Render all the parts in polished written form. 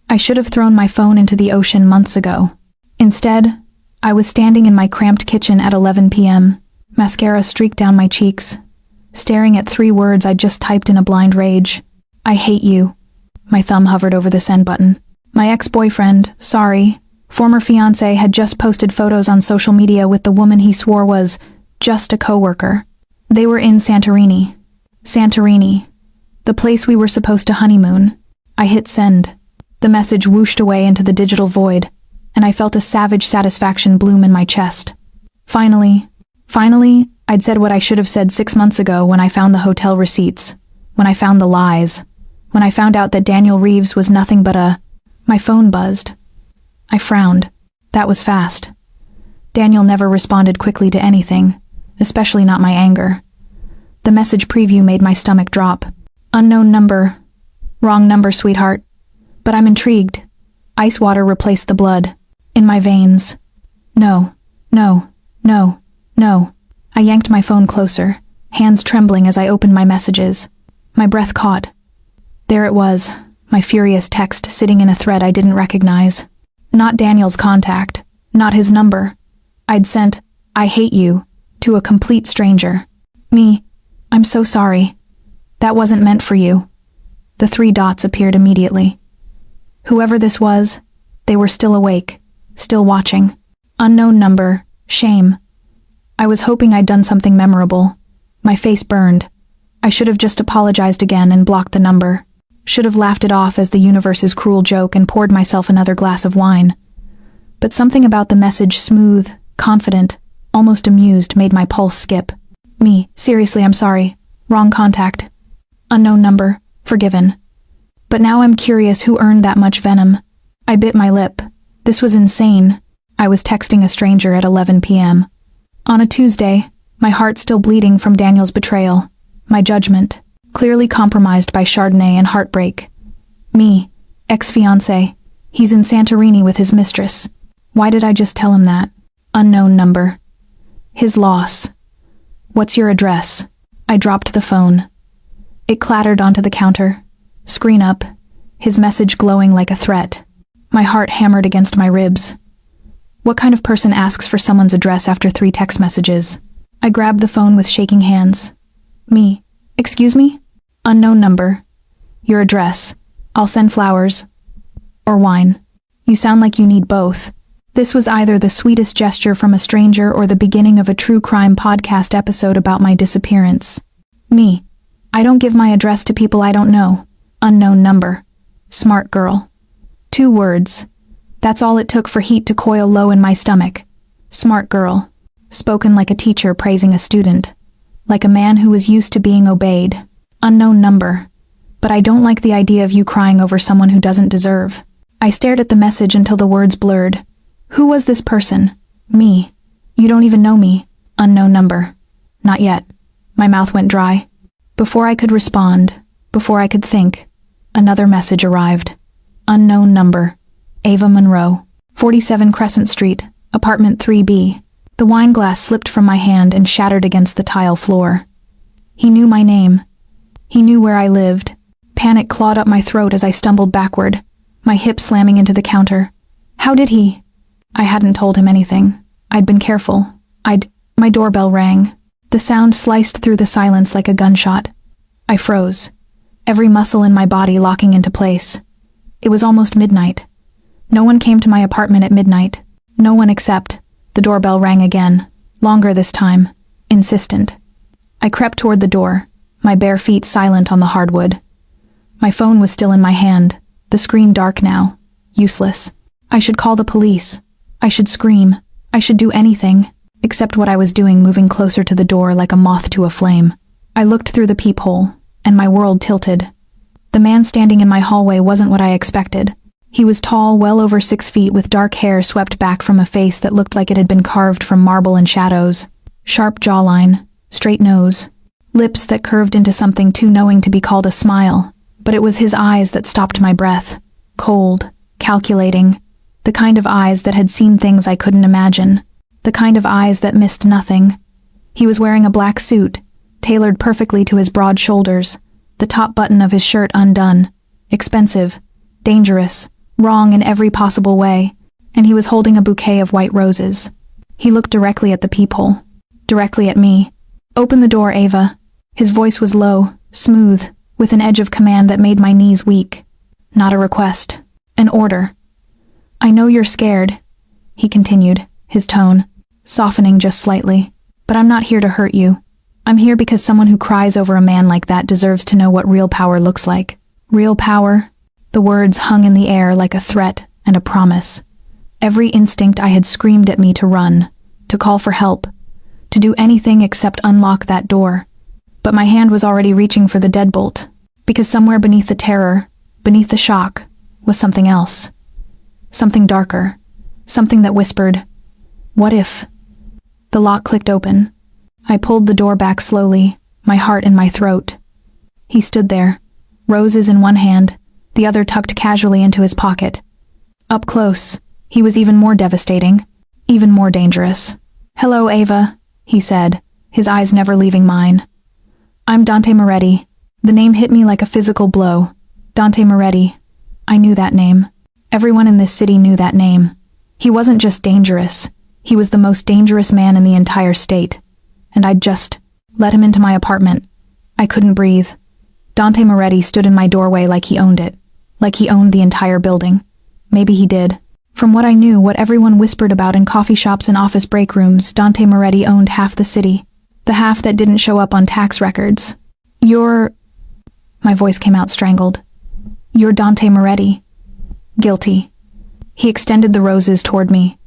I should have thrown my phone into the ocean months ago. Instead, I was standing in my cramped kitchen at 11 p.m., mascara streaked down my cheeks, staring at 3 words I'd just typed in a blind rage. I hate you. My thumb hovered over the send button. My ex-boyfriend, former fiancé, had just posted photos on social media with the woman he swore was just a coworker. They were in Santorini. Santorini, the place we were supposed to honeymoon. I hit send. The message whooshed away into the digital void, and I felt a savage satisfaction bloom in my chest. Finally, I'd said what I should have said 6 months ago when I found the hotel receipts, when I found the lies, when I found out that Daniel Reeves was nothing but a... My phone buzzed. I frowned. That was fast. Daniel never responded quickly to anything, especially not my anger. The message preview made my stomach drop. Unknown number. Wrong number, sweetheart. But I'm intrigued. Ice water replaced the blood. In my veins. No. I yanked my phone closer, hands trembling as I opened my messages. My breath caught. There it was, my furious text sitting in a thread I didn't recognize. Not Daniel's contact, not his number. I'd sent, "I hate you," to a complete stranger. Me, "I'm so sorry. That wasn't meant for you." The 3 dots appeared immediately. Whoever this was, they were still awake, still watching. Unknown number, shame. I was hoping I'd done something memorable. My face burned. I should have just apologized again and blocked the number. Should have laughed it off as the universe's cruel joke and poured myself another glass of wine. But something about the message, smooth, confident, almost amused, made my pulse skip. Me, seriously, I'm sorry. Wrong contact. Unknown number, forgiven. But now I'm curious who earned that much venom. I bit my lip. This was insane. I was texting a stranger at 11 p.m. On a Tuesday, my heart still bleeding from Daniel's betrayal. My judgment, clearly compromised by Chardonnay and heartbreak. Me, ex-fiancé. He's in Santorini with his mistress. Why did I just tell him that? Unknown number. His loss. What's your address? I dropped the phone. It clattered onto the counter. Screen up, his message glowing like a threat. My heart hammered against my ribs. What kind of person asks for someone's address after 3 text messages? I grabbed the phone with shaking hands. Me. Excuse me? Unknown number. Your address. I'll send flowers. Or wine. You sound like you need both. This was either the sweetest gesture from a stranger or the beginning of a true crime podcast episode about my disappearance. Me. I don't give my address to people I don't know. Unknown number. Smart girl. 2 words. That's all it took for heat to coil low in my stomach. Smart girl. Spoken like a teacher praising a student. Like a man who was used to being obeyed. Unknown number. But I don't like the idea of you crying over someone who doesn't deserve. I stared at the message until the words blurred. Who was this person? Me. You don't even know me. Unknown number. Not yet. My mouth went dry. Before I could respond, before I could think, another message arrived. Unknown number. Ava Monroe. 47 Crescent Street, apartment 3B. The wine glass slipped from my hand and shattered against the tile floor. He knew my name. He knew where I lived. Panic clawed up my throat as I stumbled backward, my hip slamming into the counter. How did he? I hadn't told him anything. I'd been careful. My doorbell rang. The sound sliced through the silence like a gunshot. I froze, every muscle in my body locking into place. It was almost midnight. No one came to my apartment at midnight. No one except... The doorbell rang again, longer this time, insistent. I crept toward the door, my bare feet silent on the hardwood. My phone was still in my hand, the screen dark now, useless. I should call the police. I should scream. I should do anything, except what I was doing, moving closer to the door like a moth to a flame. I looked through the peephole, and my world tilted. The man standing in my hallway wasn't what I expected. He was tall, well over 6 feet, with dark hair swept back from a face that looked like it had been carved from marble and shadows. Sharp jawline, straight nose, lips that curved into something too knowing to be called a smile. But it was his eyes that stopped my breath. Cold, calculating. The kind of eyes that had seen things I couldn't imagine. The kind of eyes that missed nothing. He was wearing a black suit, tailored perfectly to his broad shoulders, the top button of his shirt undone. Expensive, dangerous, wrong in every possible way, and he was holding a bouquet of white roses. He looked directly at the peephole, directly at me. "Open the door, Ava." His voice was low, smooth, with an edge of command that made my knees weak. Not a request, an order. "I know you're scared," he continued, his tone softening just slightly, "but I'm not here to hurt you. I'm here because someone who cries over a man like that deserves to know what real power looks like." Real power? The words hung in the air like a threat and a promise. Every instinct I had screamed at me to run, to call for help, to do anything except unlock that door. But my hand was already reaching for the deadbolt, because somewhere beneath the terror, beneath the shock, was something else. Something darker. Something that whispered, "What if?" The lock clicked open. I pulled the door back slowly, my heart in my throat. He stood there, roses in one hand, the other tucked casually into his pocket. Up close, he was even more devastating, even more dangerous. "Hello, Ava," he said, his eyes never leaving mine. "I'm Dante Moretti." The name hit me like a physical blow. Dante Moretti. I knew that name. Everyone in this city knew that name. He wasn't just dangerous. He was the most dangerous man in the entire state. And I'd just let him into my apartment. I couldn't breathe. Dante Moretti stood in my doorway like he owned it. Like he owned the entire building. Maybe he did. From what I knew, what everyone whispered about in coffee shops and office break rooms, Dante Moretti owned half the city. The half that didn't show up on tax records. "You're..." My voice came out strangled. "You're Dante Moretti." Guilty. He extended the roses toward me,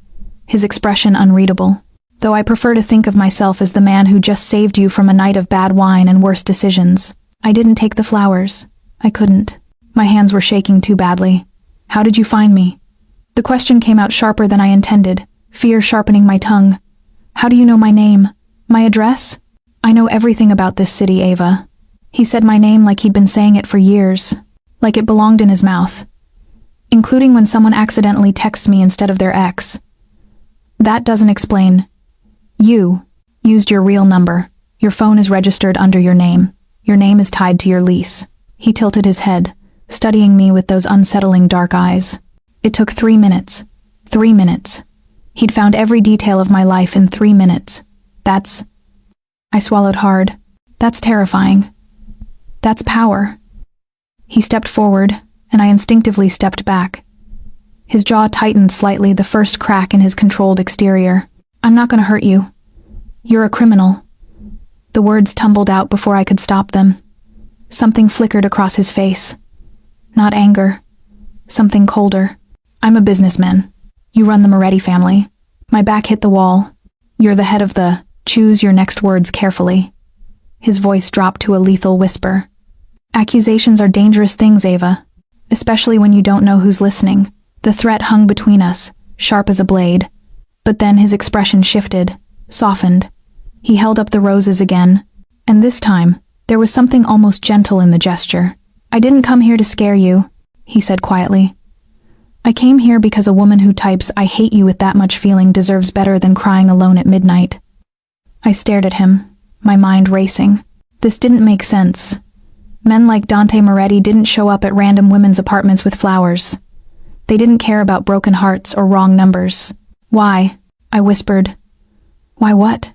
his expression unreadable. Though I prefer to think of myself as the man who just saved you from a night of bad wine and worse decisions. I didn't take the flowers. I couldn't. My hands were shaking too badly. "How did you find me?" The question came out sharper than I intended, fear sharpening my tongue. "How do you know my name? My address?" "I know everything about this city, Ava." He said my name like he'd been saying it for years, like it belonged in his mouth. "Including when someone accidentally texts me instead of their ex." "That doesn't explain." "You used your real number. Your phone is registered under your name. Your name is tied to your lease." He tilted his head, studying me with those unsettling dark eyes. It took 3 minutes. 3 minutes. He'd found every detail of my life in 3 minutes. That's... I swallowed hard. That's terrifying. That's power. He stepped forward, and I instinctively stepped back. His jaw tightened slightly, the first crack in his controlled exterior. "I'm not going to hurt you. You're a criminal." The words tumbled out before I could stop them. Something flickered across his face. Not anger. Something colder. "I'm a businessman. You run the Moretti family." My back hit the wall. "You're the head of the... Choose your next words carefully." His voice dropped to a lethal whisper. "Accusations are dangerous things, Ava. Especially when you don't know who's listening." The threat hung between us, sharp as a blade. But then his expression shifted, softened. He held up the roses again, and this time, there was something almost gentle in the gesture. "I didn't come here to scare you," he said quietly. "I came here because a woman who types 'I hate you' with that much feeling deserves better than crying alone at midnight." I stared at him, my mind racing. This didn't make sense. Men like Dante Moretti didn't show up at random women's apartments with flowers. They didn't care about broken hearts or wrong numbers. "Why?" I whispered. "Why what?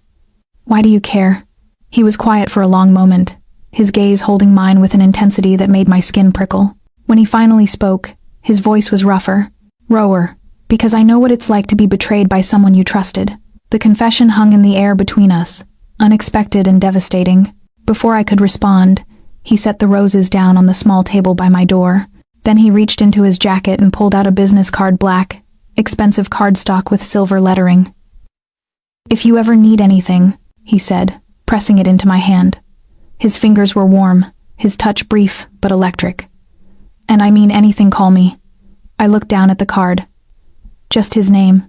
Why do you care?" He was quiet for a long moment, his gaze holding mine with an intensity that made my skin prickle. When he finally spoke, his voice was rougher, rower, "Because I know what it's like to be betrayed by someone you trusted." The confession hung in the air between us, unexpected and devastating. Before I could respond, he set the roses down on the small table by my door. Then he reached into his jacket and pulled out a business card, black, expensive cardstock with silver lettering. "If you ever need anything," he said, pressing it into my hand. His fingers were warm, his touch brief but electric. "And I mean anything, call me." I looked down at the card. Just his name.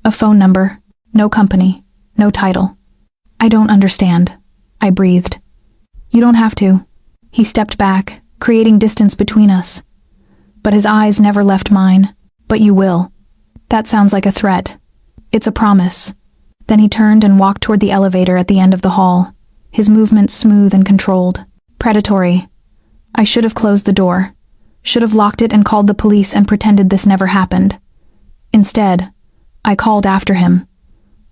A phone number. No company. No title. "I don't understand," I breathed. "You don't have to." He stepped back, creating distance between us. But his eyes never left mine. "But you will." That sounds like a threat. It's a promise. Then he turned and walked toward the elevator at the end of the hall, his movements smooth and controlled. Predatory. I should have closed the door. Should have locked it and called the police and pretended this never happened. Instead, I called after him.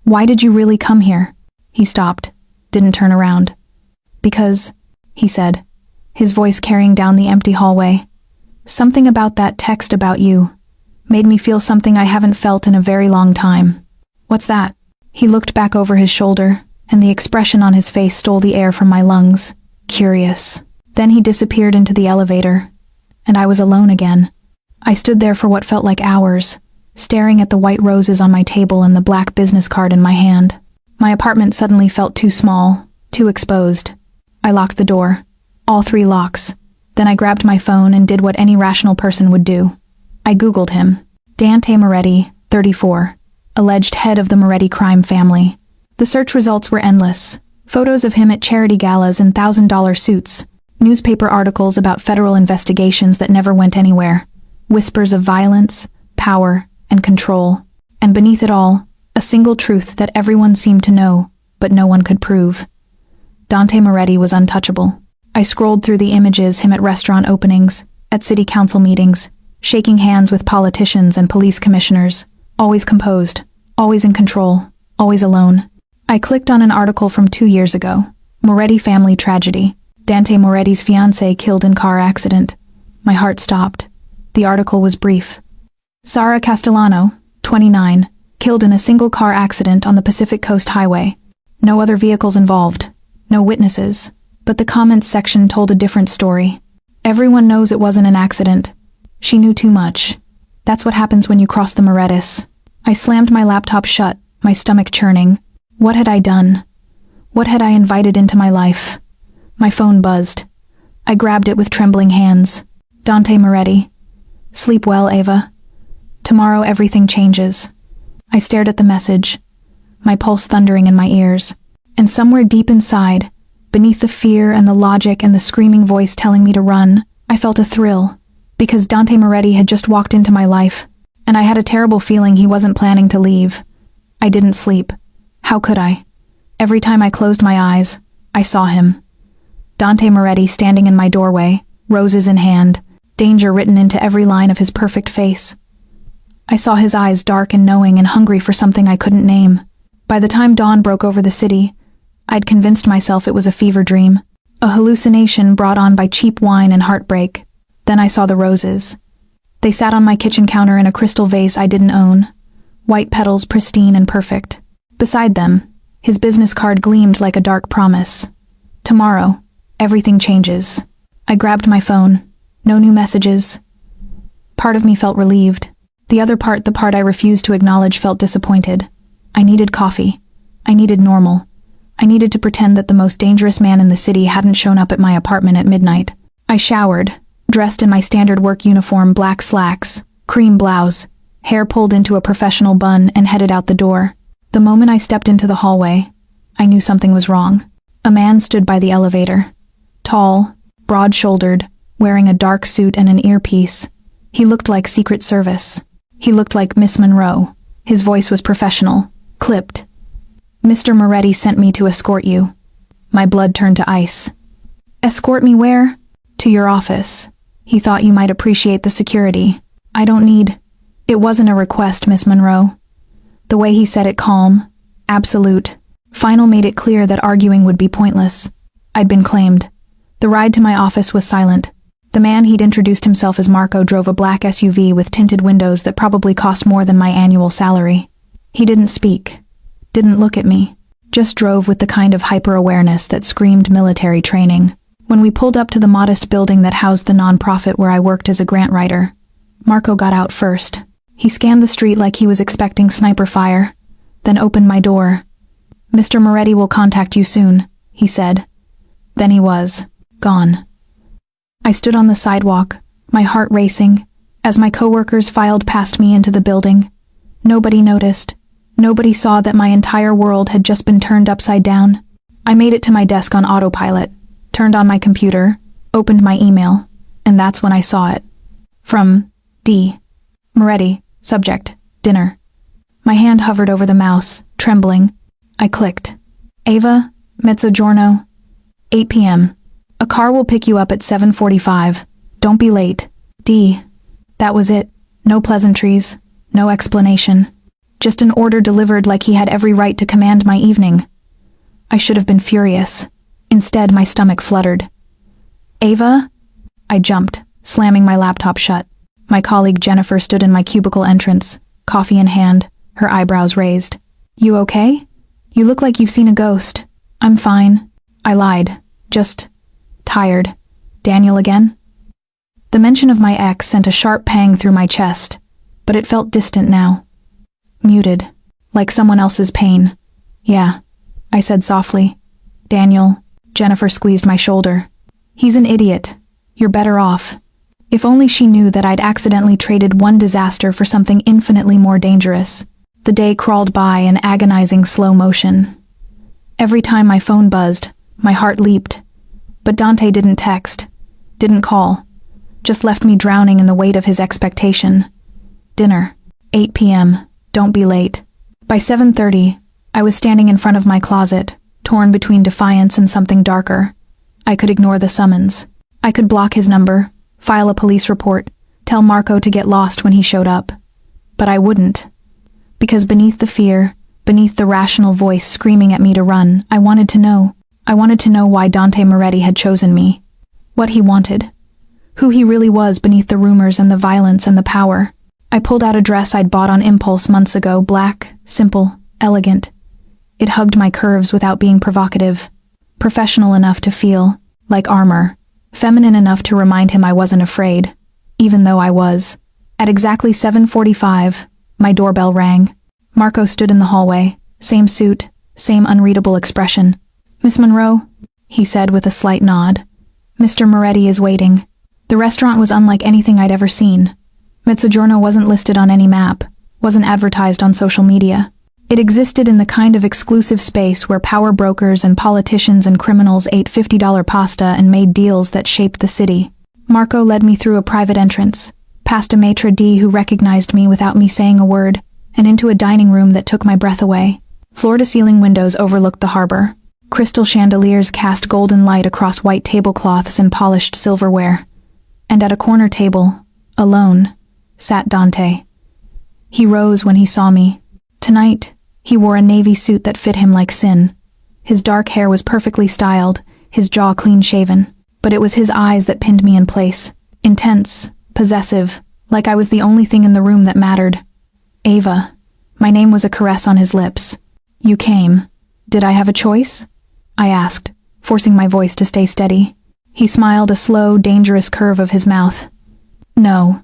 Why did you really come here? He stopped, didn't turn around. Because, he said, his voice carrying down the empty hallway. Something about that text about you made me feel something I haven't felt in a very long time. What's that? He looked back over his shoulder, and the expression on his face stole the air from my lungs. Curious. Then he disappeared into the elevator, and I was alone again. I stood there for what felt like hours, staring at the white roses on my table and the black business card in my hand. My apartment suddenly felt too small, too exposed. I locked the door, all 3 locks. Then I grabbed my phone and did what any rational person would do. I Googled him. Dante Moretti, 34, alleged head of the Moretti crime family. The search results were endless. Photos of him at charity galas in $1,000 suits, newspaper articles about federal investigations that never went anywhere, whispers of violence, power, and control, and beneath it all, a single truth that everyone seemed to know, but no one could prove. Dante Moretti was untouchable. I scrolled through the images, him at restaurant openings, at city council meetings, shaking hands with politicians and police commissioners, always composed, always in control, always alone. I clicked on an article from 2 years ago. Moretti family tragedy. Dante Moretti's fiancée killed in car accident. My heart stopped. The article was brief. Sara Castellano, 29, killed in a single car accident on the Pacific Coast Highway. No other vehicles involved. No witnesses. But the comments section told a different story. Everyone knows it wasn't an accident. She knew too much. That's what happens when you cross the Morettis. I slammed my laptop shut, my stomach churning. What had I done? What had I invited into my life? My phone buzzed. I grabbed it with trembling hands. Dante Moretti. Sleep well, Ava. Tomorrow everything changes. I stared at the message, my pulse thundering in my ears. And somewhere deep inside, beneath the fear and the logic and the screaming voice telling me to run, I felt a thrill. Because Dante Moretti had just walked into my life, and I had a terrible feeling he wasn't planning to leave. I didn't sleep. How could I? Every time I closed my eyes, I saw him. Dante Moretti standing in my doorway, roses in hand, danger written into every line of his perfect face. I saw his eyes dark and knowing and hungry for something I couldn't name. By the time dawn broke over the city, I'd convinced myself it was a fever dream, a hallucination brought on by cheap wine and heartbreak. Then I saw the roses. They sat on my kitchen counter in a crystal vase I didn't own, white petals pristine and perfect. Beside them, his business card gleamed like a dark promise. Tomorrow, everything changes. I grabbed my phone. No new messages. Part of me felt relieved. The other part, the part I refused to acknowledge, felt disappointed. I needed coffee. I needed normal. I needed to pretend that the most dangerous man in the city hadn't shown up at my apartment at midnight. I showered, dressed in my standard work uniform, black slacks, cream blouse, hair pulled into a professional bun, and headed out the door. The moment I stepped into the hallway, I knew something was wrong. A man stood by the elevator. Tall, broad-shouldered, wearing a dark suit and an earpiece. He looked like Secret Service. He looked like Miss Monroe. His voice was professional, clipped. Mr. Moretti sent me to escort you. My blood turned to ice. Escort me where? To your office. He thought you might appreciate the security. I don't need... It wasn't a request, Miss Monroe. The way he said it, calm, absolute. Final, made it clear that arguing would be pointless. I'd been claimed. The ride to my office was silent. The man he'd introduced himself as Marco drove a black SUV with tinted windows that probably cost more than my annual salary. He didn't speak. Didn't look at me. Just drove with the kind of hyper-awareness that screamed military training. When we pulled up to the modest building that housed the nonprofit where I worked as a grant writer, Marco got out first. He scanned the street like he was expecting sniper fire, then opened my door. Mr. Moretti will contact you soon, he said. Then he was gone. I stood on the sidewalk, my heart racing, as my coworkers filed past me into the building. Nobody noticed. Nobody saw that my entire world had just been turned upside down. I made it to my desk on autopilot, turned on my computer, opened my email, and that's when I saw it. From D. Moretti, subject, dinner. My hand hovered over the mouse, trembling. I clicked. Ava, Mezzogiorno, 8 p.m. A car will pick you up at 7:45. Don't be late. D. That was it. No pleasantries. No explanation. Just an order delivered like he had every right to command my evening. I should have been furious. Instead, my stomach fluttered. Ava? I jumped, slamming my laptop shut. My colleague Jennifer stood in my cubicle entrance, coffee in hand, her eyebrows raised. You okay? You look like you've seen a ghost. I'm fine. I lied. Just tired. Daniel again? The mention of my ex sent a sharp pang through my chest, but it felt distant now. Muted, like someone else's pain. Yeah, I said softly. Daniel. Jennifer squeezed my shoulder. He's an idiot. You're better off. If only she knew that I'd accidentally traded one disaster for something infinitely more dangerous. The day crawled by in agonizing slow motion. Every time my phone buzzed, my heart leaped. But Dante didn't text, didn't call, just left me drowning in the weight of his expectation. Dinner, 8 p.m., don't be late. By 7:30, I was standing in front of my closet, torn between defiance and something darker. I could ignore the summons. I could block his number, file a police report, tell Marco to get lost when he showed up. But I wouldn't. Because beneath the fear, beneath the rational voice screaming at me to run, I wanted to know. I wanted to know why Dante Moretti had chosen me. What he wanted. Who he really was beneath the rumors and the violence and the power. I pulled out a dress I'd bought on impulse months ago, black, simple, elegant. It hugged my curves without being provocative. Professional enough to feel like armor. Feminine enough to remind him I wasn't afraid, even though I was. At exactly 7:45, my doorbell rang. Marco stood in the hallway, same suit, same unreadable expression. Miss Monroe, he said with a slight nod. Mr. Moretti is waiting. The restaurant was unlike anything I'd ever seen. Mezzogiorno wasn't listed on any map, wasn't advertised on social media. It existed in the kind of exclusive space where power brokers and politicians and criminals ate $50 pasta and made deals that shaped the city. Marco led me through a private entrance, past a maitre d' who recognized me without me saying a word, and into a dining room that took my breath away. Floor-to-ceiling windows overlooked the harbor. Crystal chandeliers cast golden light across white tablecloths and polished silverware. And at a corner table, alone, sat Dante. He rose when he saw me. Tonight, he wore a navy suit that fit him like sin. His dark hair was perfectly styled, his jaw clean-shaven, but it was his eyes that pinned me in place. Intense, possessive, like I was the only thing in the room that mattered. Ava. My name was a caress on his lips. You came. Did I have a choice? I asked, forcing my voice to stay steady. He smiled a slow, dangerous curve of his mouth. No.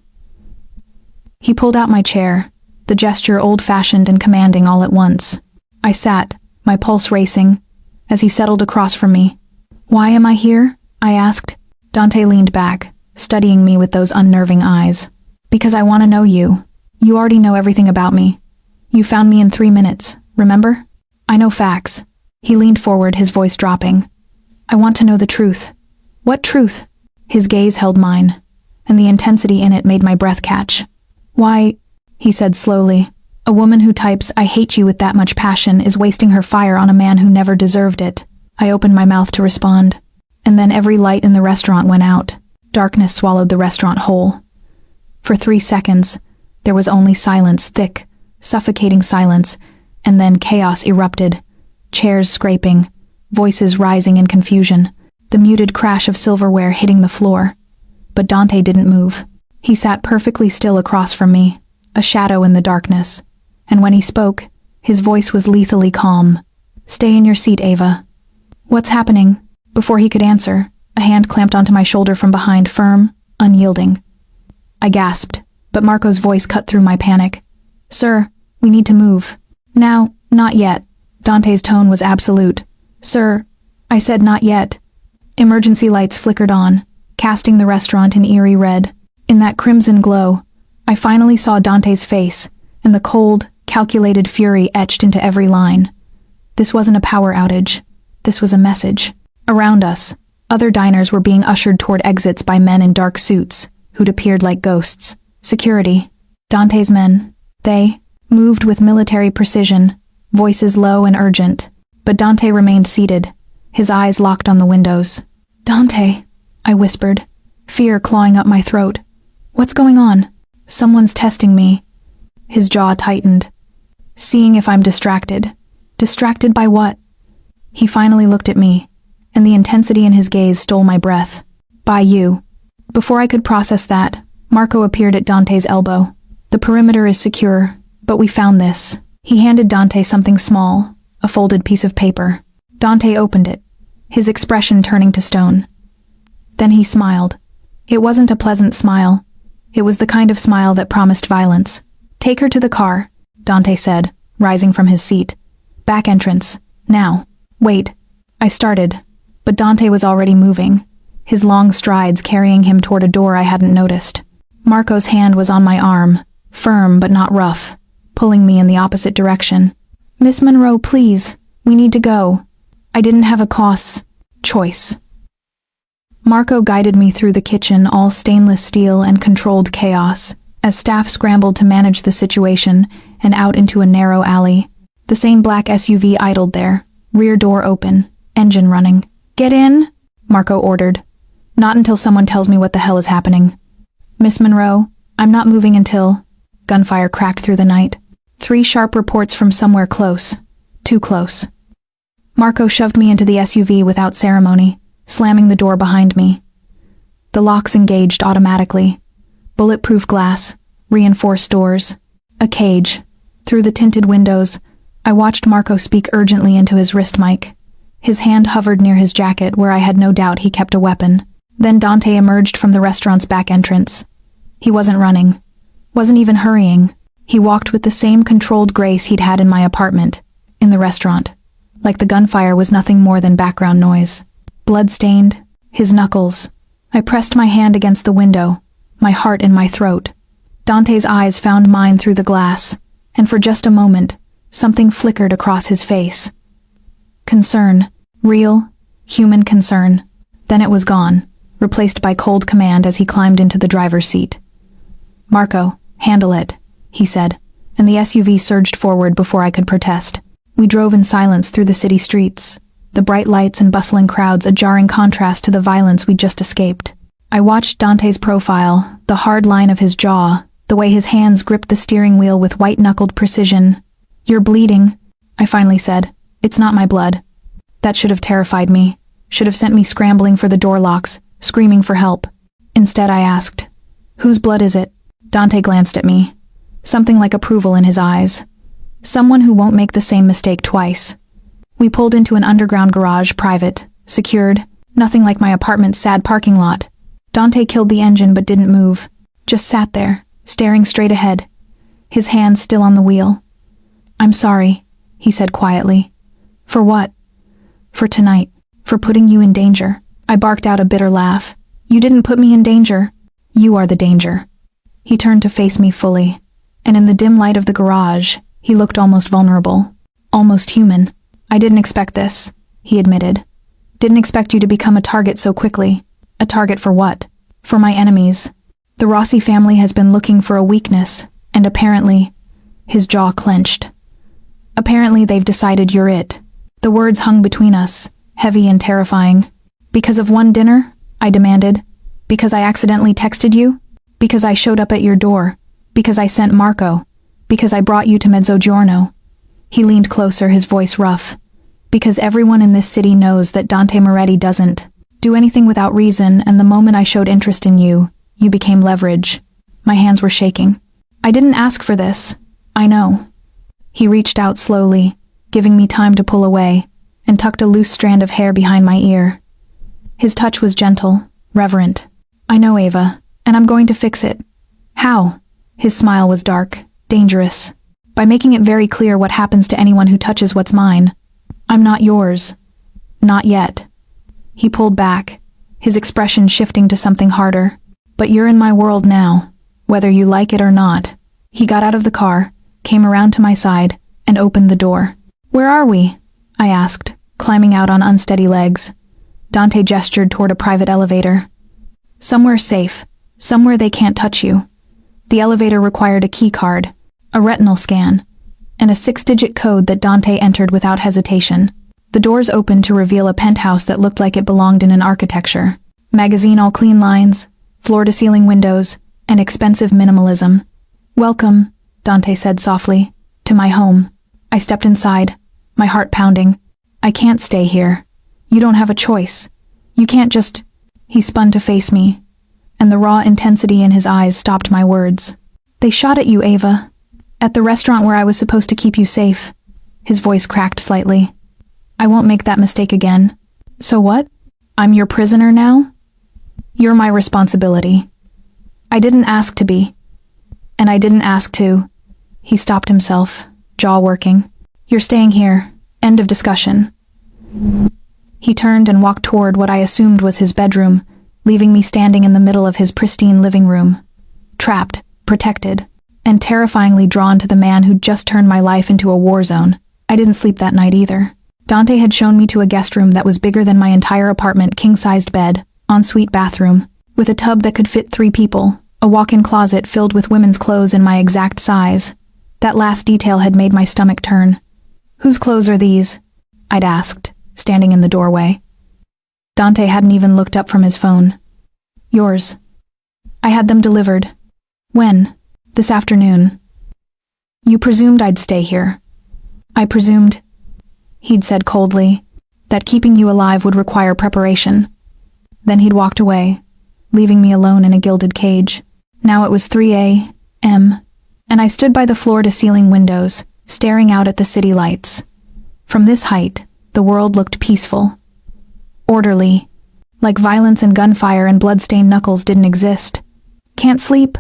He pulled out my chair, the gesture old-fashioned and commanding all at once. I sat, my pulse racing, as he settled across from me. Why am I here? I asked. Dante leaned back, studying me with those unnerving eyes. Because I want to know you. You already know everything about me. You found me in 3 minutes, remember? I know facts. He leaned forward, his voice dropping. I want to know the truth. What truth? His gaze held mine, and the intensity in it made my breath catch. Why, he said slowly, a woman who types, I hate you with that much passion is wasting her fire on a man who never deserved it. I opened my mouth to respond, and then every light in the restaurant went out. Darkness swallowed the restaurant whole. For 3 seconds, there was only silence, thick, suffocating silence, and then chaos erupted. Chairs scraping, voices rising in confusion, the muted crash of silverware hitting the floor. But Dante didn't move. He sat perfectly still across from me, a shadow in the darkness. And when he spoke, his voice was lethally calm. Stay in your seat, Ava. What's happening? Before he could answer, a hand clamped onto my shoulder from behind, firm, unyielding. I gasped, but Marco's voice cut through my panic. Sir, we need to move. Now, not yet. Dante's tone was absolute. Sir, I said not yet. Emergency lights flickered on, casting the restaurant in eerie red. In that crimson glow, I finally saw Dante's face, and the cold, calculated fury etched into every line. This wasn't a power outage. This was a message. Around us, other diners were being ushered toward exits by men in dark suits, who'd appeared like ghosts. Security. Dante's men. They moved with military precision, voices low and urgent. But Dante remained seated, his eyes locked on the windows. Dante, I whispered, fear clawing up my throat. What's going on? Someone's testing me. His jaw tightened. Seeing if I'm distracted. Distracted by what? He finally looked at me, and the intensity in his gaze stole my breath. By you. Before I could process that, Marco appeared at Dante's elbow. The perimeter is secure, but we found this. He handed Dante something small, a folded piece of paper. Dante opened it, his expression turning to stone. Then he smiled. It wasn't a pleasant smile. It was the kind of smile that promised violence. Take her to the car, Dante said, rising from his seat. Back entrance. Now. Wait. I started, but Dante was already moving, his long strides carrying him toward a door I hadn't noticed. Marco's hand was on my arm, firm but not rough, pulling me in the opposite direction. Miss Monroe, please. We need to go. I didn't have a choice. Marco guided me through the kitchen, all stainless steel and controlled chaos, as staff scrambled to manage the situation, and out into a narrow alley. The same black SUV idled there, rear door open, engine running. Get in, Marco ordered. Not until someone tells me what the hell is happening. Miss Monroe, I'm not moving until... Gunfire cracked through the night. 3 sharp reports from somewhere close. Too close. Marco shoved me into the SUV without ceremony, slamming the door behind me. The locks engaged automatically. Bulletproof glass, reinforced doors, a cage. Through the tinted windows, I watched Marco speak urgently into his wrist mic. His hand hovered near his jacket where I had no doubt he kept a weapon. Then Dante emerged from the restaurant's back entrance. He wasn't running. Wasn't even hurrying. He walked with the same controlled grace he'd had in my apartment, in the restaurant. Like the gunfire was nothing more than background noise. Blood-stained, his knuckles. I pressed my hand against the window, my heart in my throat. Dante's eyes found mine through the glass, and for just a moment, something flickered across his face. Concern. Real, human concern. Then it was gone, replaced by cold command as he climbed into the driver's seat. Marco, handle it, he said, and the SUV surged forward before I could protest. We drove in silence through the city streets, the bright lights and bustling crowds a jarring contrast to the violence we'd just escaped. I watched Dante's profile, the hard line of his jaw, the way his hands gripped the steering wheel with white-knuckled precision. You're bleeding, I finally said. It's not my blood. That should have terrified me, should have sent me scrambling for the door locks, screaming for help. Instead I asked, whose blood is it? Dante glanced at me, something like approval in his eyes. Someone who won't make the same mistake twice. We pulled into an underground garage, private, secured, nothing like my apartment's sad parking lot. Dante killed the engine but didn't move, just sat there, staring straight ahead, his hands still on the wheel. I'm sorry, he said quietly. For what? For tonight, for putting you in danger. I barked out a bitter laugh. You didn't put me in danger. You are the danger. He turned to face me fully, and in the dim light of the garage, he looked almost vulnerable, almost human. I didn't expect this, he admitted. Didn't expect you to become a target so quickly. A target for what? For my enemies. The Rossi family has been looking for a weakness, and apparently, his jaw clenched. Apparently they've decided you're it. The words hung between us, heavy and terrifying. Because of one dinner? I demanded. Because I accidentally texted you? Because I showed up at your door? Because I sent Marco? Because I brought you to Mezzogiorno? He leaned closer, his voice rough. Because everyone in this city knows that Dante Moretti doesn't do anything without reason, and the moment I showed interest in you, you became leverage. My hands were shaking. I didn't ask for this. I know. He reached out slowly, giving me time to pull away, and tucked a loose strand of hair behind my ear. His touch was gentle, reverent. I know, Ava, and I'm going to fix it. How? His smile was dark, dangerous. By making it very clear what happens to anyone who touches what's mine. I'm not yours. Not yet. He pulled back, his expression shifting to something harder. But you're in my world now, whether you like it or not. He got out of the car, came around to my side, and opened the door. Where are we? I asked, climbing out on unsteady legs. Dante gestured toward a private elevator. Somewhere safe, somewhere they can't touch you. The elevator required a key card, a retinal scan, and a 6-digit code that Dante entered without hesitation. The doors opened to reveal a penthouse that looked like it belonged in an architecture. Magazine all clean lines, floor-to-ceiling windows, and expensive minimalism. "Welcome," Dante said softly, "to my home." I stepped inside, my heart pounding. "I can't stay here. You don't have a choice. You can't just—" He spun to face me, and the raw intensity in his eyes stopped my words. "They shot at you, Ava. At the restaurant where I was supposed to keep you safe." His voice cracked slightly. "I won't make that mistake again." "So what? I'm your prisoner now?" "You're my responsibility. I didn't ask to be. And I didn't ask to—" He stopped himself, jaw working. "You're staying here. End of discussion." He turned and walked toward what I assumed was his bedroom, leaving me standing in the middle of his pristine living room. Trapped, protected, and terrifyingly drawn to the man who'd just turned my life into a war zone. I didn't sleep that night either. Dante had shown me to a guest room that was bigger than my entire apartment, king-sized bed, ensuite bathroom, with a tub that could fit 3 people, a walk-in closet filled with women's clothes in my exact size. That last detail had made my stomach turn. "Whose clothes are these?" I'd asked, standing in the doorway. Dante hadn't even looked up from his phone. "Yours. I had them delivered." "When?" "This afternoon." "You presumed I'd stay here." "I presumed," he'd said coldly, "that keeping you alive would require preparation." Then he'd walked away, leaving me alone in a gilded cage. Now it was 3 a.m., and I stood by the floor-to-ceiling windows, staring out at the city lights. From this height, the world looked peaceful, orderly, like violence and gunfire and blood-stained knuckles didn't exist. "Can't sleep?"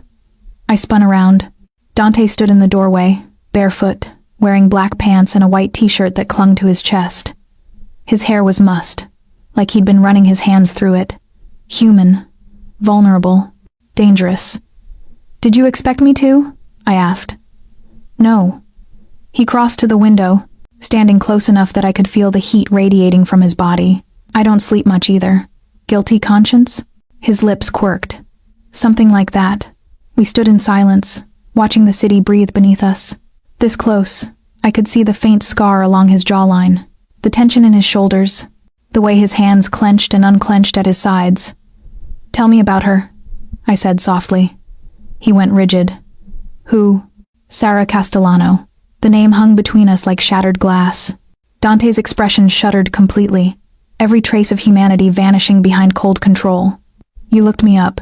I spun around. Dante stood in the doorway, barefoot, wearing black pants and a white t-shirt that clung to his chest. His hair was mussed, like he'd been running his hands through it. Human, vulnerable, dangerous. "Did you expect me to?" I asked. "No." He crossed to the window, standing close enough that I could feel the heat radiating from his body. "I don't sleep much either. Guilty conscience?" His lips quirked. "Something like that." We stood in silence, watching the city breathe beneath us. This close, I could see the faint scar along his jawline, the tension in his shoulders, the way his hands clenched and unclenched at his sides. "Tell me about her," I said softly. He went rigid. "Who?" "Sarah Castellano." The name hung between us like shattered glass. Dante's expression shuddered completely, every trace of humanity vanishing behind cold control. "You looked me up.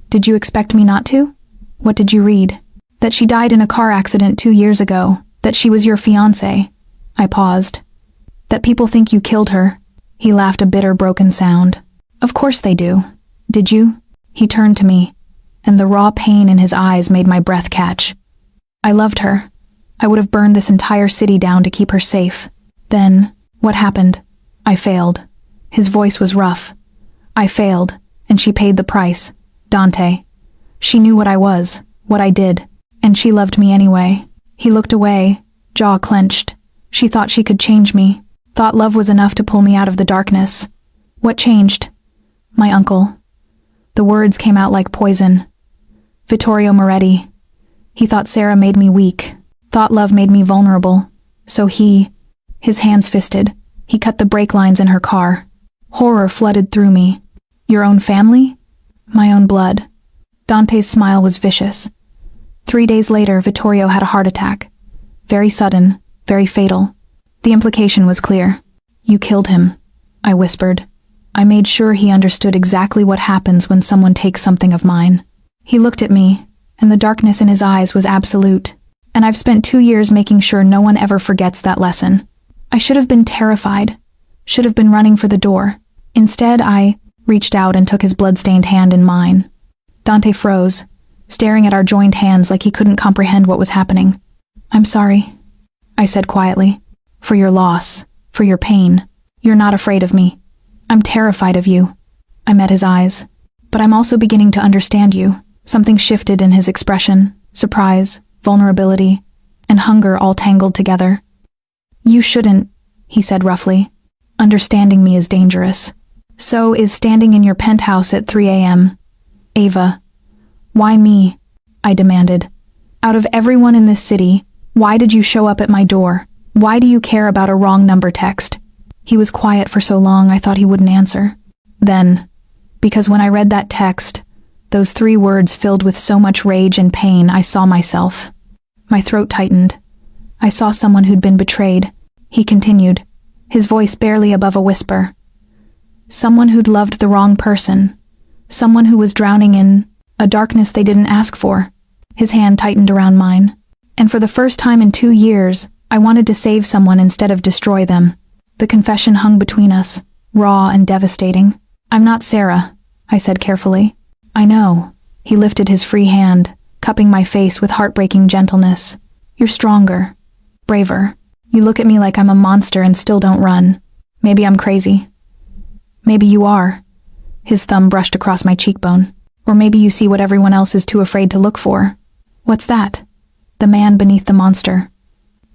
Did you expect me not to? What did you read?" "That she died in a car accident 2 years ago. That she was your fiancé." I paused. "That people think you killed her." He laughed a bitter, broken sound. "Of course they do. Did you?" He turned to me, and the raw pain in his eyes made my breath catch. "I loved her. I would have burned this entire city down to keep her safe. Then, what happened? I failed." His voice was rough. "I failed, and she paid the price. Dante. She knew what I was, what I did, and she loved me anyway." He looked away, jaw clenched. "She thought she could change me, thought love was enough to pull me out of the darkness." "What changed?" "My uncle." The words came out like poison. "Vittorio Moretti. He thought Sarah made me weak, thought love made me vulnerable. So his hands fisted. He cut the brake lines in her car. Horror flooded through me. "Your own family?" "My own blood." Dante's smile was vicious. 3 days later, Vittorio had a heart attack. Very sudden, very fatal. The implication was clear. "You killed him," I whispered. I made sure he understood exactly what happens when someone takes something of mine. He looked at me, and the darkness in his eyes was absolute. And I've spent 2 years making sure no one ever forgets that lesson. I should have been terrified, should have been running for the door. Instead, I reached out and took his blood-stained hand in mine. Dante froze, staring at our joined hands like he couldn't comprehend what was happening. "I'm sorry," I said quietly. "For your loss, for your pain. You're not afraid of me. I'm terrified of you." I met his eyes. "But I'm also beginning to understand you." Something shifted in his expression, surprise, vulnerability, and hunger all tangled together. "You shouldn't," he said roughly. "Understanding me is dangerous. So is standing in your penthouse at 3 a.m. Ava." "Why me?" I demanded. "Out of everyone in this city, why did you show up at my door? Why do you care about a wrong number text?" He was quiet for so long I thought he wouldn't answer. Then, because when I read that text, Those 3 words filled with so much rage and pain. I saw myself. My throat tightened. I saw someone who'd been betrayed. He continued, his voice barely above a whisper. Someone who'd loved the wrong person. Someone who was drowning in a darkness they didn't ask for. His hand tightened around mine. And for the first time in 2 years, I wanted to save someone instead of destroy them. The confession hung between us, raw and devastating. I'm not Sarah, I said carefully. I know. He lifted his free hand, cupping my face with heartbreaking gentleness. You're stronger. Braver. You look at me like I'm a monster and still don't run. Maybe I'm crazy. Maybe you are. His thumb brushed across my cheekbone. Or maybe you see what everyone else is too afraid to look for. What's that? The man beneath the monster.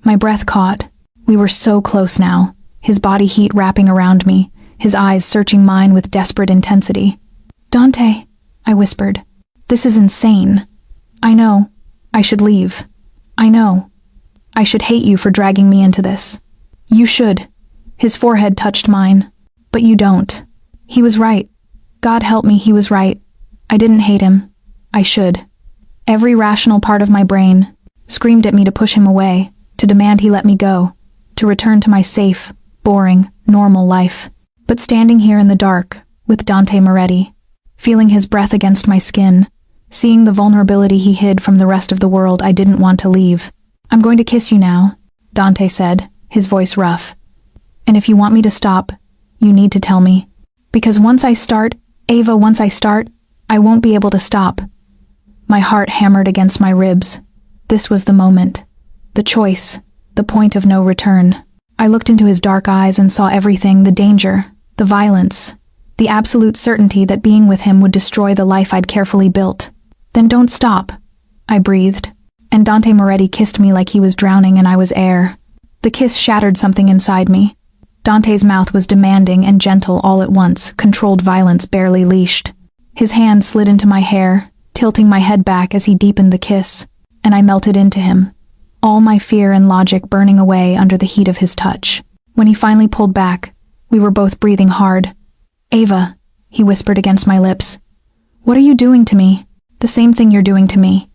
My breath caught. We were so close now, his body heat wrapping around me, his eyes searching mine with desperate intensity. Dante, I whispered. This is insane. I know. I should leave. I know. I should hate you for dragging me into this. You should. His forehead touched mine. But you don't. He was right. God help me, he was right. I didn't hate him. I should. Every rational part of my brain screamed at me to push him away, to demand he let me go, to return to my safe, boring, normal life. But standing here in the dark, with Dante Moretti, feeling his breath against my skin, seeing the vulnerability he hid from the rest of the world, I didn't want to leave. I'm going to kiss you now, Dante said, his voice rough. And if you want me to stop, you need to tell me. Because once I start, Ava, once I start, I won't be able to stop. My heart hammered against my ribs. This was the moment. The choice. The point of no return. I looked into his dark eyes and saw everything, the danger, the violence, the absolute certainty that being with him would destroy the life I'd carefully built. Then don't stop, I breathed. And Dante Moretti kissed me like he was drowning and I was air. The kiss shattered something inside me. Dante's mouth was demanding and gentle all at once, controlled violence barely leashed. His hand slid into my hair, tilting my head back as he deepened the kiss, and I melted into him, all my fear and logic burning away under the heat of his touch. When he finally pulled back, we were both breathing hard. Ava, he whispered against my lips. What are you doing to me? The same thing you're doing to me.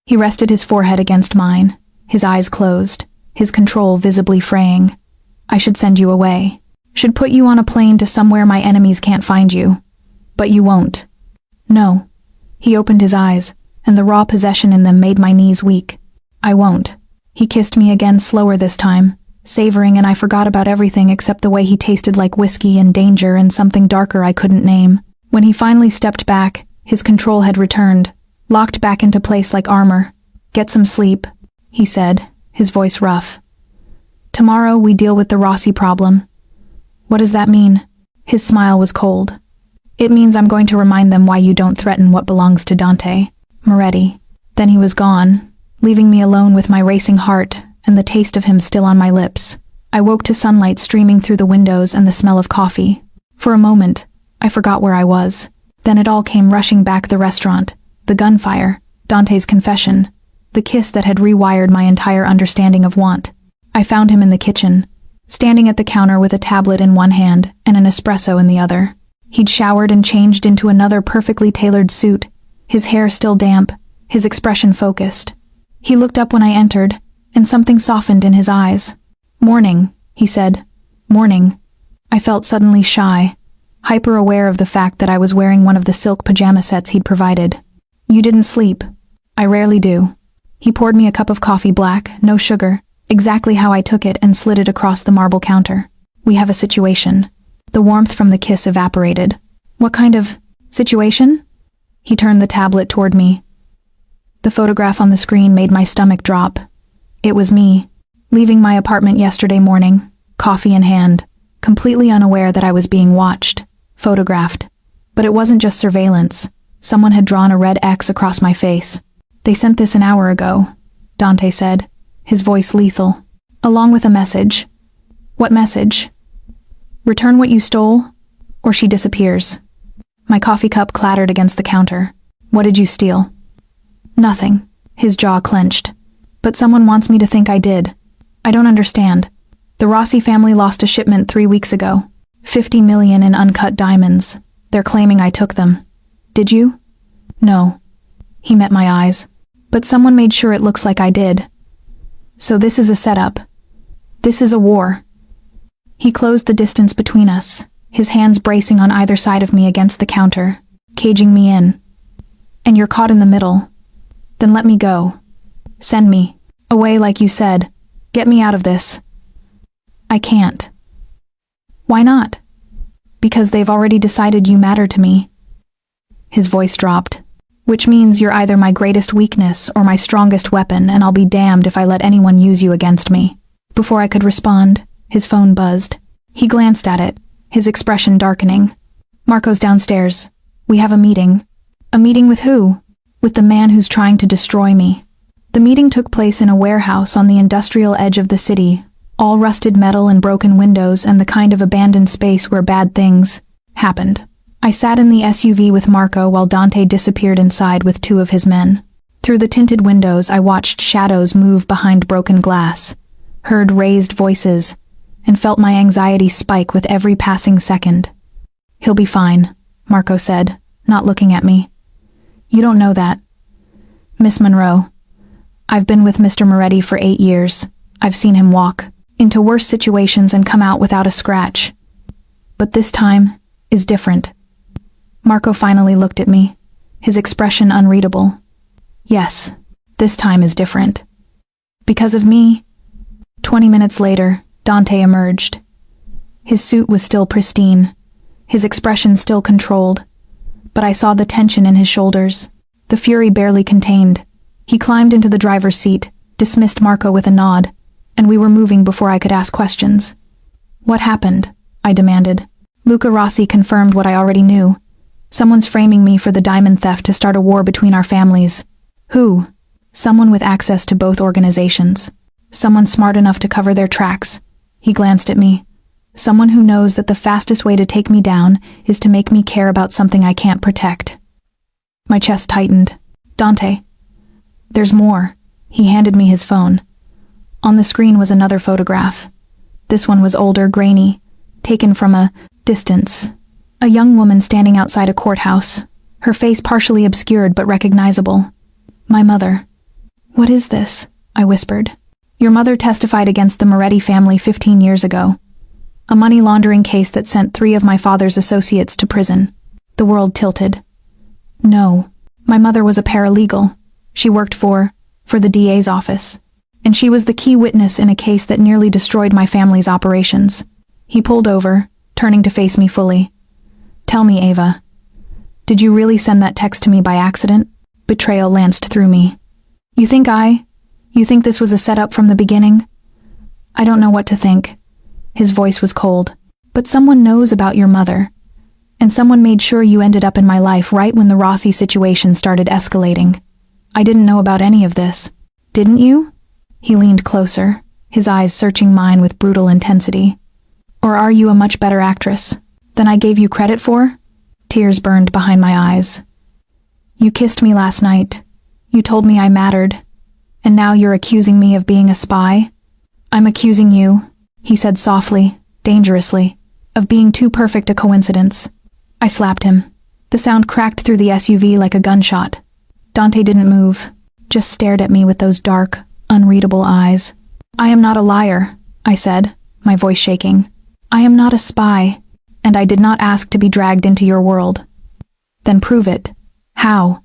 He rested his forehead against mine, his eyes closed, his control visibly fraying. I should send you away. Should put you on a plane to somewhere my enemies can't find you. But you won't. No. He opened his eyes, and the raw possession in them made my knees weak. I won't. He kissed me again, slower this time, savoring, and I forgot about everything except the way he tasted like whiskey and danger and something darker I couldn't name. When he finally stepped back, his control had returned, locked back into place like armor. Get some sleep, he said, his voice rough. Tomorrow we deal with the Rossi problem. What does that mean? His smile was cold. It means I'm going to remind them why you don't threaten what belongs to Dante Moretti. Then he was gone, leaving me alone with my racing heart and the taste of him still on my lips. I woke to sunlight streaming through the windows and the smell of coffee. For a moment, I forgot where I was. Then it all came rushing back: the restaurant, the gunfire, Dante's confession, the kiss that had rewired my entire understanding of want. I found him in the kitchen, standing at the counter with a tablet in one hand and an espresso in the other. He'd showered and changed into another perfectly tailored suit, his hair still damp, his expression focused. He looked up when I entered, and something softened in his eyes. Morning, he said. Morning. I felt suddenly shy, hyper-aware of the fact that I was wearing one of the silk pajama sets he'd provided. You didn't sleep. I rarely do. He poured me a cup of coffee, black, no sugar, exactly how I took it, and slid it across the marble counter. We have a situation. The warmth from the kiss evaporated. What kind of situation? He turned the tablet toward me. The photograph on the screen made my stomach drop. It was me, leaving my apartment yesterday morning, coffee in hand, completely unaware that I was being watched, photographed. But it wasn't just surveillance. Someone had drawn a red X across my face. They sent this an hour ago, Dante said, his voice lethal, along with a message. What message? Return what you stole, or she disappears. My coffee cup clattered against the counter. What did you steal? Nothing. His jaw clenched. But someone wants me to think I did. I don't understand. The Rossi family lost a shipment 3 weeks ago. 50 million in uncut diamonds. They're claiming I took them. Did you? No. He met my eyes. But someone made sure it looks like I did. So this is a setup. This is a war. He closed the distance between us, his hands bracing on either side of me against the counter, caging me in. And you're caught in the middle. Then let me go. Send me. Away like you said. Get me out of this. I can't. Why not? Because they've already decided you matter to me. His voice dropped. Which means you're either my greatest weakness or my strongest weapon, and I'll be damned if I let anyone use you against me. Before I could respond, his phone buzzed. He glanced at it, his expression darkening. Marco's downstairs. We have a meeting. A meeting with who? With the man who's trying to destroy me. The meeting took place in a warehouse on the industrial edge of the city, all rusted metal and broken windows and the kind of abandoned space where bad things happened. I sat in the SUV with Marco while Dante disappeared inside with 2 of his men. Through the tinted windows, I watched shadows move behind broken glass, heard raised voices, and felt my anxiety spike with every passing second. He'll be fine, Marco said, not looking at me. You don't know that. Miss Monroe, I've been with Mr. Moretti for 8 years. I've seen him walk into worse situations and come out without a scratch. But this time is different. Marco finally looked at me, his expression unreadable. Yes, this time is different. Because of me. 20 minutes later, Dante emerged. His suit was still pristine, his expression still controlled, but I saw the tension in his shoulders, the fury barely contained. He climbed into the driver's seat, dismissed Marco with a nod, and we were moving before I could ask questions. What happened? I demanded. Luca Rossi confirmed what I already knew. Someone's framing me for the diamond theft to start a war between our families. Who? Someone with access to both organizations. Someone smart enough to cover their tracks. He glanced at me. Someone who knows that the fastest way to take me down is to make me care about something I can't protect. My chest tightened. Dante. There's more. He handed me his phone. On the screen was another photograph. This one was older, grainy, taken from a distance. A young woman standing outside a courthouse, her face partially obscured but recognizable. My mother. What is this? I whispered. Your mother testified against the Moretti family 15 years ago. A money laundering case that sent 3 of my father's associates to prison. The world tilted. No. My mother was a paralegal. She worked for the DA's office. And she was the key witness in a case that nearly destroyed my family's operations. He pulled over, turning to face me fully. Tell me, Ava. Did you really send that text to me by accident? Betrayal lanced through me. You think this was a setup from the beginning? I don't know what to think. His voice was cold. But someone knows about your mother. And someone made sure you ended up in my life right when the Rossi situation started escalating. I didn't know about any of this. Didn't you? He leaned closer, his eyes searching mine with brutal intensity. Or are you a much better actress than I gave you credit for? Tears burned behind my eyes. You kissed me last night. You told me I mattered. And now you're accusing me of being a spy? I'm accusing you, he said softly, dangerously, of being too perfect a coincidence. I slapped him. The sound cracked through the SUV like a gunshot. Dante didn't move, just stared at me with those dark, unreadable eyes. I am not a liar, I said, my voice shaking. I am not a spy, and I did not ask to be dragged into your world. Then prove it. How?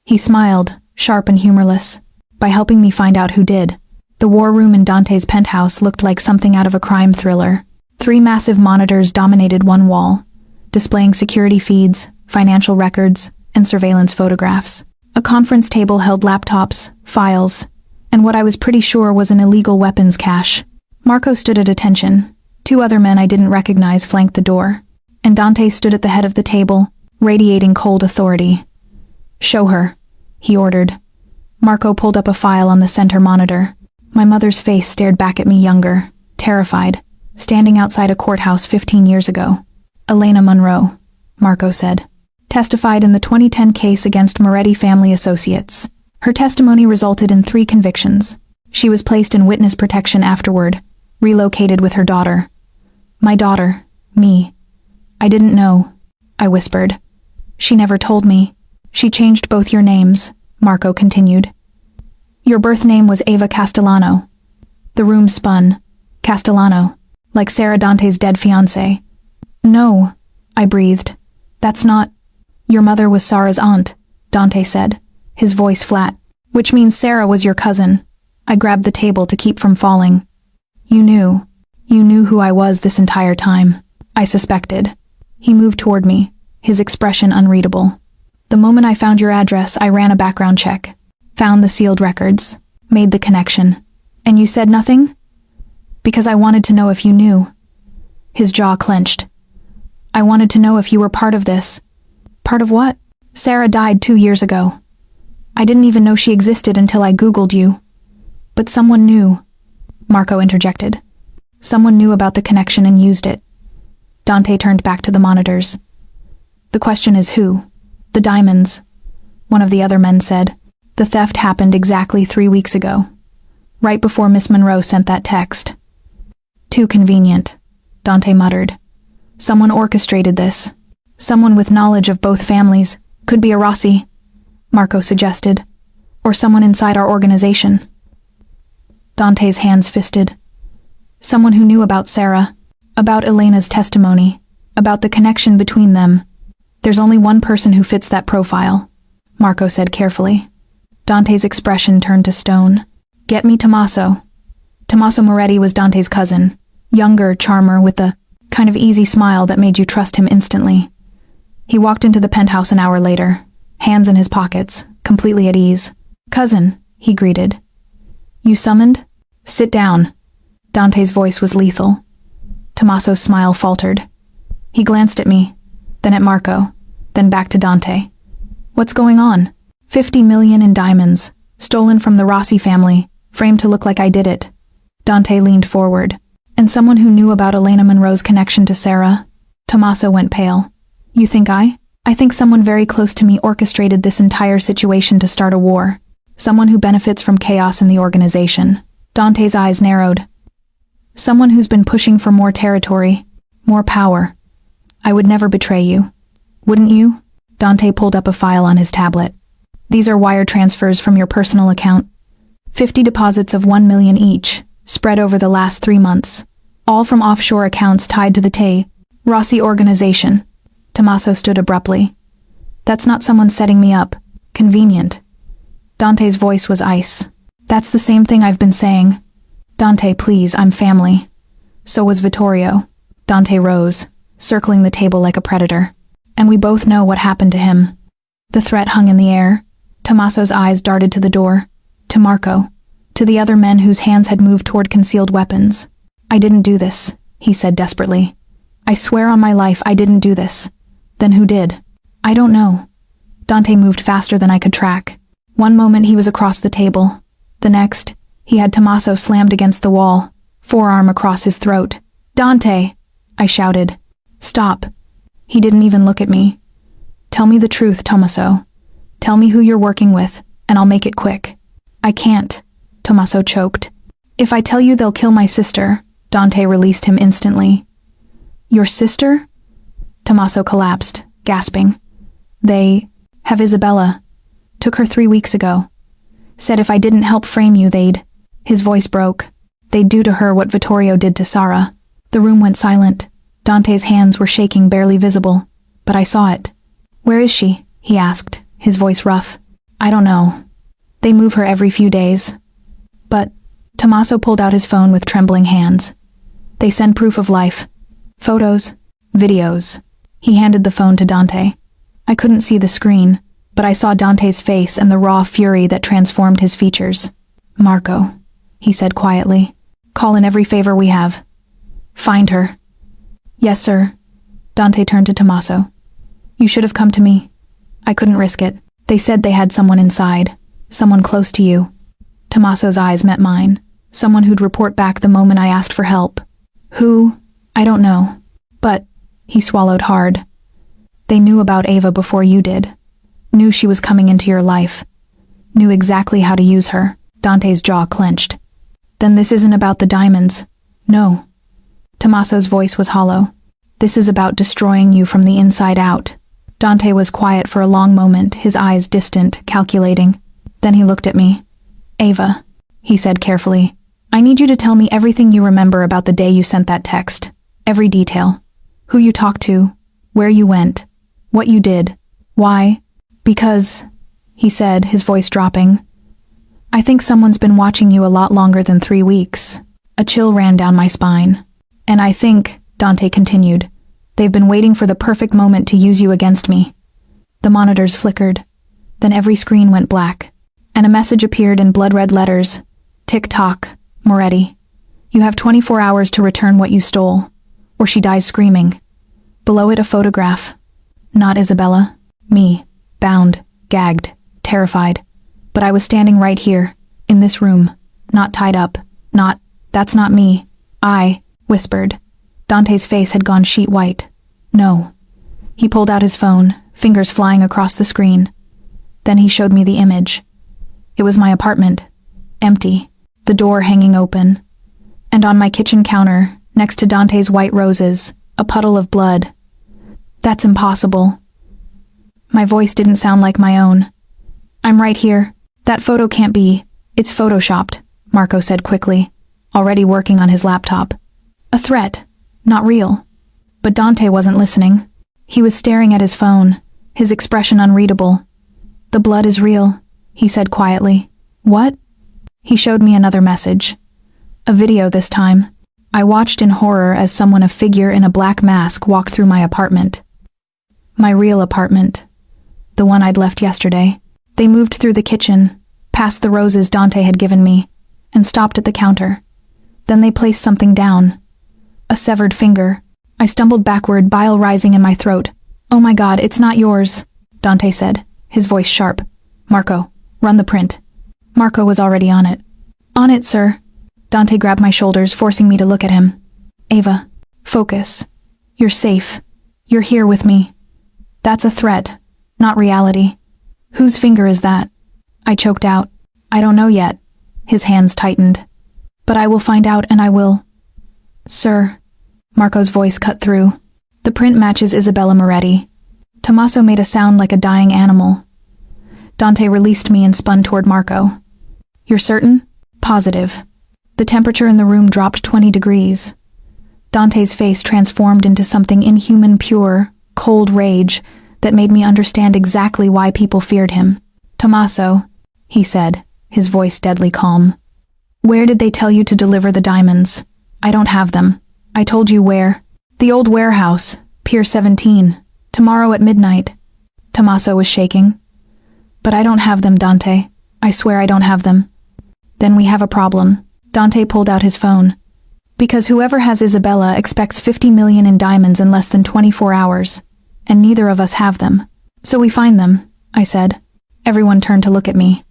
He smiled, sharp and humorless, by helping me find out who did. The war room in Dante's penthouse looked like something out of a crime thriller. 3 massive monitors dominated one wall, displaying security feeds, financial records, and surveillance photographs. A conference table held laptops, files, and what I was pretty sure was an illegal weapons cache. Marco stood at attention. 2 other men I didn't recognize flanked the door, and Dante stood at the head of the table, radiating cold authority. Show her, he ordered. Marco pulled up a file on the center monitor. My mother's face stared back at me younger, terrified, standing outside a courthouse 15 years ago. Elena Monroe, Marco said, testified in the 2010 case against Moretti family associates. Her testimony resulted in 3 convictions. She was placed in witness protection afterward, relocated with her daughter. My daughter, me. I didn't know, I whispered. She never told me. She changed both your names, Marco continued. Your birth name was Ava Castellano. The room spun. Castellano, like Sarah Dante's dead fiancé. No, I breathed. That's not... Your mother was Sarah's aunt, Dante said, his voice flat. Which means Sarah was your cousin. I grabbed the table to keep from falling. You knew who I was this entire time. I suspected. He moved toward me, his expression unreadable. The moment I found your address, I ran a background check, found the sealed records, made the connection. And you said nothing? Because I wanted to know if you knew. His jaw clenched. I wanted to know if you were part of this. Part of what? Sarah died 2 years ago. I didn't even know she existed until I Googled you. But someone knew, Marco interjected. Someone knew about the connection and used it. Dante turned back to the monitors. The question is who? The diamonds, one of the other men said. The theft happened exactly 3 weeks ago, right before Miss Monroe sent that text. Too convenient, Dante muttered. Someone orchestrated this. Someone with knowledge of both families. Could be a Rossi, Marco suggested. Or someone inside our organization. Dante's hands fisted. Someone who knew about Sarah, about Elena's testimony, about the connection between them. There's only one person who fits that profile, Marco said carefully. Dante's expression turned to stone. Get me Tommaso. Tommaso Moretti was Dante's cousin, younger charmer with the kind of easy smile that made you trust him instantly. He walked into the penthouse an hour later, hands in his pockets, completely at ease. Cousin, he greeted. You summoned? Sit down. Dante's voice was lethal. Tommaso's smile faltered. He glanced at me, then at Marco, then back to Dante. What's going on? 50 million in diamonds, stolen from the Rossi family, framed to look like I did it. Dante leaned forward. And someone who knew about Elena Monroe's connection to Sarah. Tommaso went pale. You think I think someone very close to me orchestrated this entire situation to start a war. Someone who benefits from chaos in the organization. Dante's eyes narrowed. Someone who's been pushing for more territory, more power. I would never betray you. Wouldn't you? Dante pulled up a file on his tablet. These are wire transfers from your personal account. 50 deposits of 1 million each, spread over the last 3 months. All from offshore accounts tied to the Rossi organization. Tommaso stood abruptly. That's not someone setting me up. Convenient. Dante's voice was ice. That's the same thing I've been saying. Dante, please, I'm family. So was Vittorio. Dante rose, circling the table like a predator. And we both know what happened to him. The threat hung in the air. Tommaso's eyes darted to the door. To Marco. To the other men whose hands had moved toward concealed weapons. I didn't do this, he said desperately. I swear on my life I didn't do this. Then who did? I don't know. Dante moved faster than I could track. One moment he was across the table. The next, he had Tommaso slammed against the wall, forearm across his throat. Dante! I shouted. Stop. He didn't even look at me. Tell me the truth, Tommaso. Tell me who you're working with, and I'll make it quick. I can't, Tommaso choked. If I tell you they'll kill my sister, Dante released him instantly. Your sister? Tommaso collapsed, gasping. They have Isabella. Took her 3 weeks ago. Said if I didn't help frame you, they'd... His voice broke. They'd do to her what Vittorio did to Sarah. The room went silent. Dante's hands were shaking, barely visible. But I saw it. Where is she? He asked, his voice rough. I don't know. They move her every few days. But... Tommaso pulled out his phone with trembling hands. They send proof of life. Photos. Videos. He handed the phone to Dante. I couldn't see the screen, but I saw Dante's face and the raw fury that transformed his features. Marco, he said quietly. Call in every favor we have. Find her. Yes, sir. Dante turned to Tommaso. You should have come to me. I couldn't risk it. They said they had someone inside. Someone close to you. Tommaso's eyes met mine. Someone who'd report back the moment I asked for help. Who? I don't know. But, he swallowed hard. They knew about Ava before you did. Knew she was coming into your life. Knew exactly how to use her. Dante's jaw clenched. Then this isn't about the diamonds. No. Tommaso's voice was hollow. This is about destroying you from the inside out. Dante was quiet for a long moment, his eyes distant, calculating. Then he looked at me. Ava, he said carefully, I need you to tell me everything you remember about the day you sent that text. Every detail. Who you talked to, where you went, what you did, why. Because, he said, his voice dropping, I think someone's been watching you a lot longer than 3 weeks. A chill ran down my spine. And I think, Dante continued, they've been waiting for the perfect moment to use you against me. The monitors flickered. Then every screen went black. And a message appeared in blood-red letters. Tick-tock, Moretti. You have 24 hours to return what you stole, or she dies screaming. Below it a photograph. Not Isabella. Me. Bound, gagged, terrified. But I was standing right here, in this room. Not tied up. That's not me. I whispered. Dante's face had gone sheet white. No. He pulled out his phone, fingers flying across the screen. Then he showed me the image. It was my apartment. Empty. The door hanging open. And on my kitchen counter, next to Dante's white roses, a puddle of blood. That's impossible. My voice didn't sound like my own. I'm right here. That photo can't be. It's photoshopped, Marco said quickly, already working on his laptop. A threat. Not real. But Dante wasn't listening. He was staring at his phone, his expression unreadable. The blood is real, he said quietly. What? He showed me another message. A video this time. I watched in horror as a figure in a black mask walked through my apartment. My real apartment. The one I'd left yesterday. They moved through the kitchen, past the roses Dante had given me, and stopped at the counter. Then they placed something down. A severed finger. I stumbled backward, bile rising in my throat. Oh my God, it's not yours, Dante said, his voice sharp. Marco, run the print. Marco was already on it. On it, sir. Dante grabbed my shoulders, forcing me to look at him. Ava, focus. You're safe. You're here with me. That's a threat, not reality. Whose finger is that? I choked out. I don't know yet. His hands tightened. But I will find out, and I will. Sir. Marco's voice cut through. The print matches Isabella Moretti. Tommaso made a sound like a dying animal. Dante released me and spun toward Marco. You're certain? Positive. The temperature in the room dropped 20 degrees. Dante's face transformed into something inhuman, pure, cold rage that made me understand exactly why people feared him. Tommaso, he said, his voice deadly calm. Where did they tell you to deliver the diamonds? I don't have them. I told you where. The old warehouse, Pier 17. Tomorrow at midnight. Tommaso was shaking. But I don't have them, Dante. I swear I don't have them. Then we have a problem. Dante pulled out his phone. Because whoever has Isabella expects 50 million in diamonds in less than 24 hours. And neither of us have them. So we find them, I said. Everyone turned to look at me.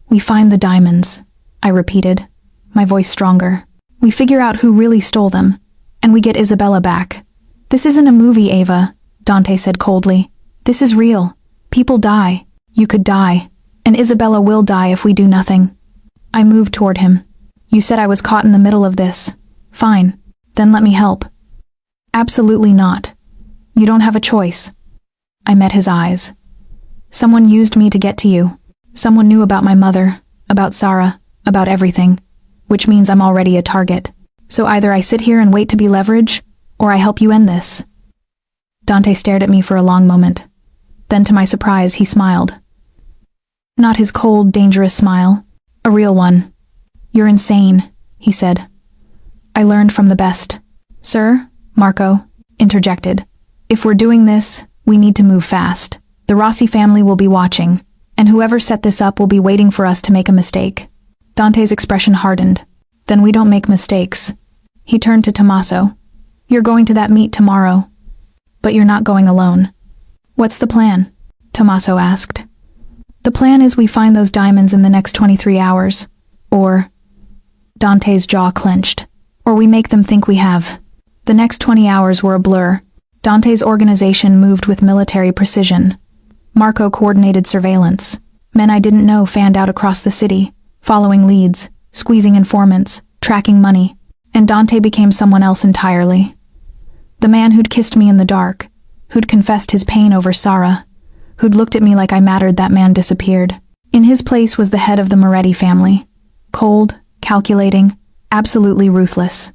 We find the diamonds, I repeated, my voice stronger. We figure out who really stole them. And we get Isabella back. This isn't a movie, Ava, Dante said coldly. This is real. People die. You could die. And Isabella will die if we do nothing. I moved toward him. You said I was caught in the middle of this. Fine. Then let me help. Absolutely not. You don't have a choice. I met his eyes. Someone used me to get to you. Someone knew about my mother, about Sarah, about everything. Which means I'm already a target. So either I sit here and wait to be leverage, or I help you end this. Dante stared at me for a long moment. Then to my surprise, he smiled. Not his cold, dangerous smile. A real one. You're insane, he said. I learned from the best. Sir, Marco interjected. If we're doing this, we need to move fast. The Rossi family will be watching, and whoever set this up will be waiting for us to make a mistake. Dante's expression hardened. Then we don't make mistakes. He turned to Tommaso. You're going to that meet tomorrow. But you're not going alone. What's the plan? Tommaso asked. The plan is we find those diamonds in the next 23 hours. Or... Dante's jaw clenched. Or we make them think we have. The next 20 hours were a blur. Dante's organization moved with military precision. Marco coordinated surveillance. Men I didn't know fanned out across the city, following leads, squeezing informants, tracking money, and Dante became someone else entirely. The man who'd kissed me in the dark, who'd confessed his pain over Sarah, who'd looked at me like I mattered. That man disappeared. In his place was the head of the Moretti family. Cold, calculating, absolutely ruthless.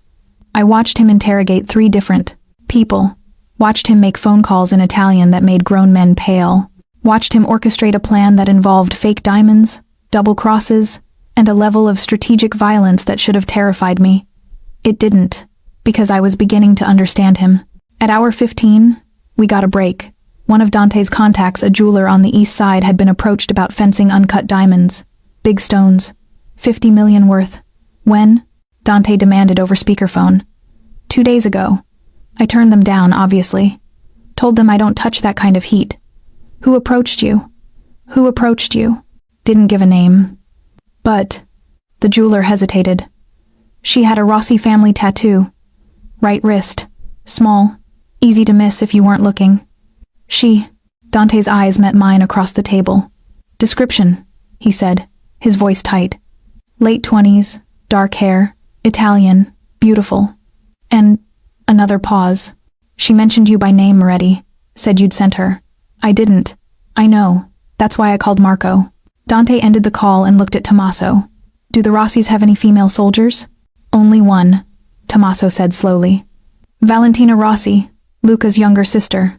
I watched him interrogate 3 different people, watched him make phone calls in Italian that made grown men pale, watched him orchestrate a plan that involved fake diamonds, double crosses, and a level of strategic violence that should have terrified me. It didn't, because I was beginning to understand him. At hour 15, we got a break. One of Dante's contacts, a jeweler on the east side, had been approached about fencing uncut diamonds. Big stones. 50 million worth. When? Dante demanded over speakerphone. 2 days ago. I turned them down, obviously. Told them I don't touch that kind of heat. Who approached you? Who approached you? Didn't give a name. But, the jeweler hesitated. She had a Rossi family tattoo. Right wrist. Small. Easy to miss if you weren't looking. Dante's eyes met mine across the table. Description, he said, his voice tight. Late 20s, dark hair, Italian, beautiful. And another pause. She mentioned you by name, Moretti. Said you'd sent her. I didn't. I know. That's why I called Marco. Dante ended the call and looked at Tommaso. Do the Rossis have any female soldiers? Only one, Tommaso said slowly. Valentina Rossi, Luca's younger sister.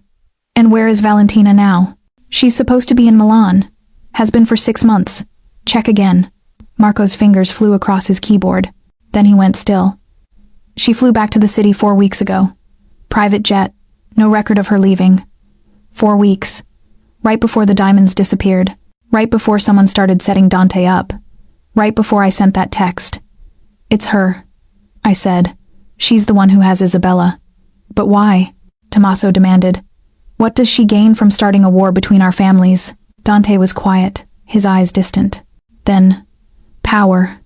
And where is Valentina now? She's supposed to be in Milan. Has been for 6 months. Check again. Marco's fingers flew across his keyboard. Then he went still. She flew back to the city 4 weeks ago. Private jet. No record of her leaving. 4 weeks. Right before the diamonds disappeared. Right before someone started setting Dante up. Right before I sent that text. It's her, I said. She's the one who has Isabella. But why? Tommaso demanded. What does she gain from starting a war between our families? Dante was quiet, his eyes distant. Then, power.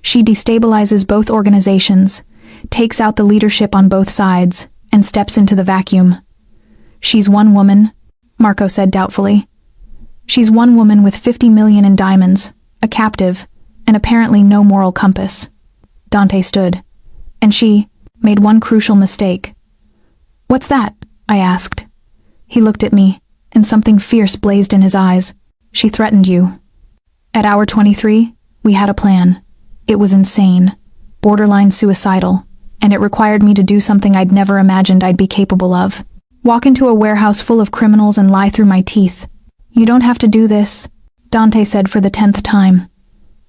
She destabilizes both organizations, takes out the leadership on both sides, and steps into the vacuum. She's one woman, Marco said doubtfully. She's one woman with 50 million in diamonds, a captive, and apparently no moral compass. Dante stood. And she made one crucial mistake. What's that? I asked. He looked at me, and something fierce blazed in his eyes. She threatened you. At hour 23, we had a plan. It was insane, borderline suicidal, and it required me to do something I'd never imagined I'd be capable of. Walk into a warehouse full of criminals and lie through my teeth. You don't have to do this, Dante said for the 10th time.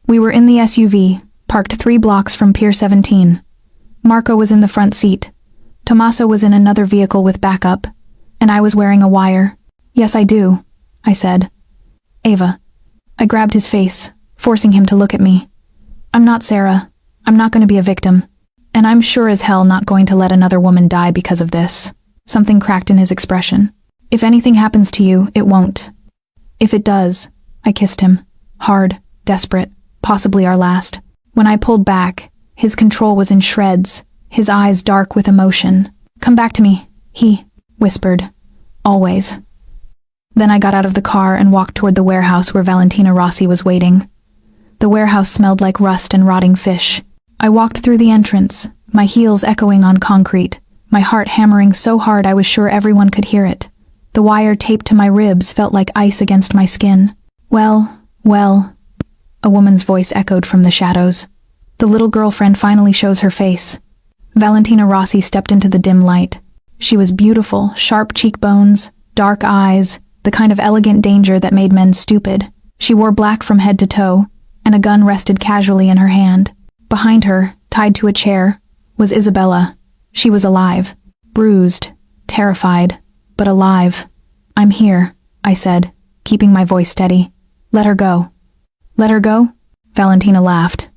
We were in the SUV, parked 3 blocks from Pier 17. Marco was in the front seat. Tommaso was in another vehicle with backup, and I was wearing a wire. Yes, I do, I said. Ava. I grabbed his face, forcing him to look at me. I'm not Sarah. I'm not going to be a victim. And I'm sure as hell not going to let another woman die because of this. Something cracked in his expression. If anything happens to you, it won't. If it does, I kissed him. Hard, desperate, possibly our last. When I pulled back, his control was in shreds, his eyes dark with emotion. Come back to me, he whispered. Always. Then I got out of the car and walked toward the warehouse where Valentina Rossi was waiting. The warehouse smelled like rust and rotting fish. I walked through the entrance, my heels echoing on concrete, my heart hammering so hard I was sure everyone could hear it. The wire taped to my ribs felt like ice against my skin. Well, a woman's voice echoed from the shadows. The little girlfriend finally shows her face. Valentina Rossi stepped into the dim light. She was beautiful, sharp cheekbones, dark eyes, the kind of elegant danger that made men stupid. She wore black from head to toe, and a gun rested casually in her hand. Behind her, tied to a chair, was Isabella. She was alive, bruised, terrified, but alive. I'm here, I said, keeping my voice steady. Let her go. Let her go? Valentina laughed.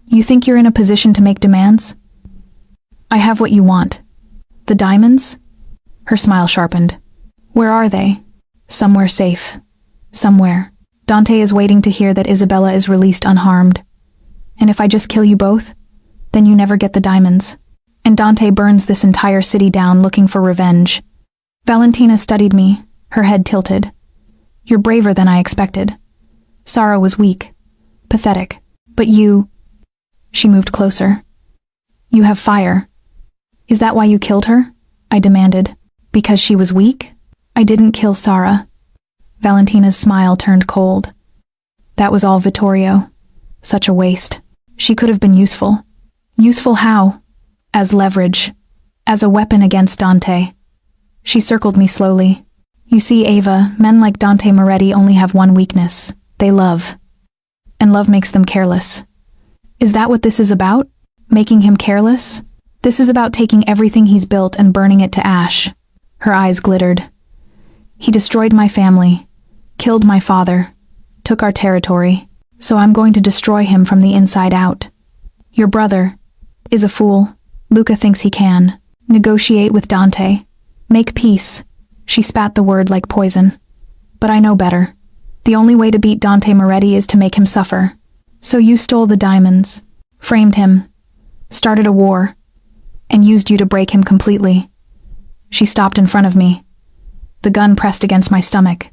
You think you're in a position to make demands? I have what you want. The diamonds? Her smile sharpened. Where are they? Somewhere safe. Somewhere. Dante is waiting to hear that Isabella is released unharmed. And if I just kill you both, then you never get the diamonds. And Dante burns this entire city down looking for revenge. Valentina studied me, her head tilted. You're braver than I expected. Sarah was weak, pathetic. But you... She moved closer. You have fire. Is that why you killed her? I demanded. Because she was weak? I didn't kill Sara. Valentina's smile turned cold. That was all Vittorio. Such a waste. She could have been useful. Useful how? As leverage. As a weapon against Dante. She circled me slowly. You see, Ava, men like Dante Moretti only have one weakness. They love. And love makes them careless. Is that what this is about? Making him careless? This is about taking everything he's built and burning it to ash. Her eyes glittered. He destroyed my family. Killed my father. Took our territory. So I'm going to destroy him from the inside out. Your brother is a fool. Luca thinks he can. Negotiate with Dante. Make peace. She spat the word like poison. But I know better. The only way to beat Dante Moretti is to make him suffer. So you stole the diamonds. Framed him. Started a war. And used you to break him completely. She stopped in front of me. The gun pressed against my stomach.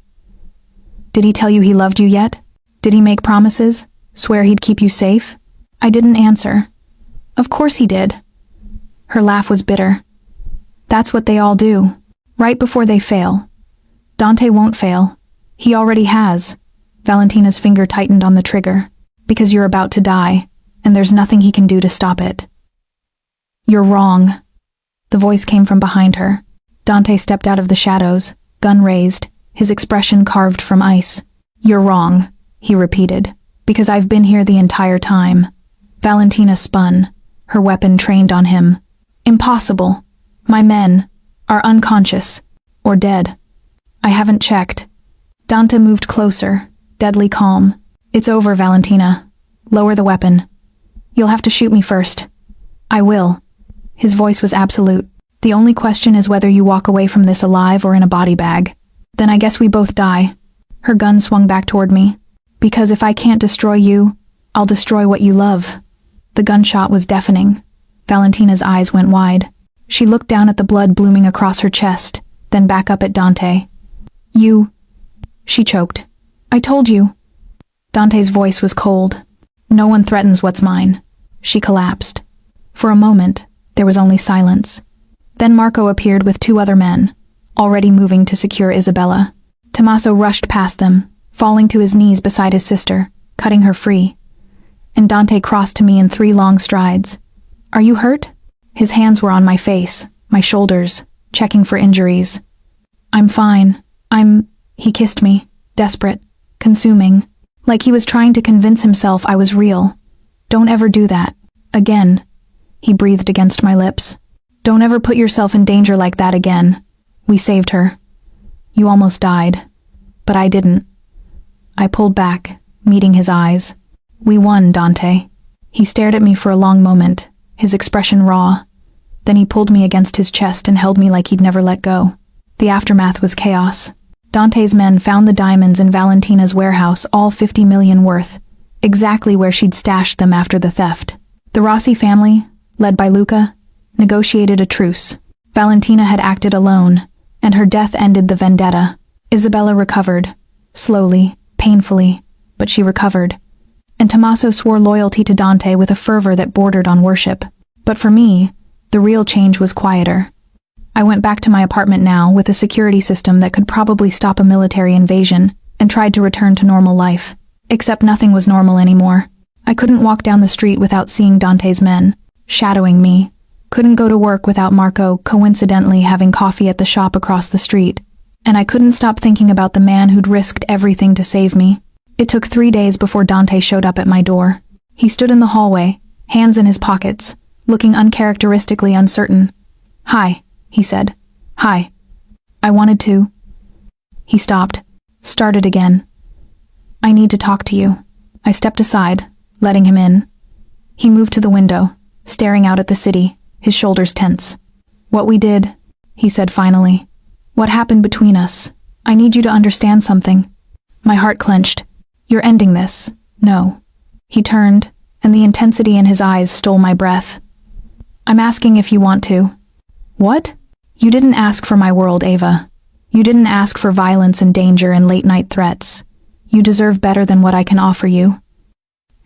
Did he tell you he loved you yet? Did he make promises? Swear he'd keep you safe? I didn't answer. Of course he did. Her laugh was bitter. That's what they all do. Right before they fail. Dante won't fail. He already has. Valentina's finger tightened on the trigger. Because you're about to die, and there's nothing he can do to stop it. You're wrong. The voice came from behind her. Dante stepped out of the shadows, gun raised, his expression carved from ice. You're wrong, he repeated, because I've been here the entire time. Valentina spun, her weapon trained on him. Impossible. My men are unconscious or dead. I haven't checked. Dante moved closer, deadly calm. It's over, Valentina. Lower the weapon. You'll have to shoot me first. I will. His voice was absolute. The only question is whether you walk away from this alive or in a body bag. Then I guess we both die. Her gun swung back toward me. Because if I can't destroy you, I'll destroy what you love. The gunshot was deafening. Valentina's eyes went wide. She looked down at the blood blooming across her chest, then back up at Dante. You... She choked. I told you. Dante's voice was cold. No one threatens what's mine. She collapsed. For a moment, there was only silence. Then Marco appeared with 2 other men, already moving to secure Isabella. Tommaso rushed past them, falling to his knees beside his sister, cutting her free. And Dante crossed to me in 3 long strides. Are you hurt? His hands were on my face, my shoulders, checking for injuries. I'm fine. He kissed me, desperate, consuming, like he was trying to convince himself I was real. Don't ever do that. Again. He breathed against my lips. Don't ever put yourself in danger like that again. We saved her. You almost died. But I didn't. I pulled back, meeting his eyes. We won, Dante. He stared at me for a long moment, his expression raw. Then he pulled me against his chest and held me like he'd never let go. The aftermath was chaos. Dante's men found the diamonds in Valentina's warehouse, all 50 million worth, exactly where she'd stashed them after the theft. The Rossi family, led by Luca, negotiated a truce. Valentina had acted alone, and her death ended the vendetta. Isabella recovered, slowly, painfully, but she recovered. And Tommaso swore loyalty to Dante with a fervor that bordered on worship. But for me, the real change was quieter. I went back to my apartment now with a security system that could probably stop a military invasion, and tried to return to normal life. Except nothing was normal anymore. I couldn't walk down the street without seeing Dante's men, shadowing me. Couldn't go to work without Marco coincidentally having coffee at the shop across the street. And I couldn't stop thinking about the man who'd risked everything to save me. It took 3 days before Dante showed up at my door. He stood in the hallway, hands in his pockets, looking uncharacteristically uncertain. Hi, he said. Hi. I wanted to. He stopped, started again. I need to talk to you. I stepped aside, letting him in. He moved to the window, staring out at the city, his shoulders tense. What we did, he said finally. What happened between us? I need you to understand something. My heart clenched. You're ending this. No. He turned, and the intensity in his eyes stole my breath. I'm asking if you want to. What? You didn't ask for my world, Ava. You didn't ask for violence and danger and late-night threats. You deserve better than what I can offer you.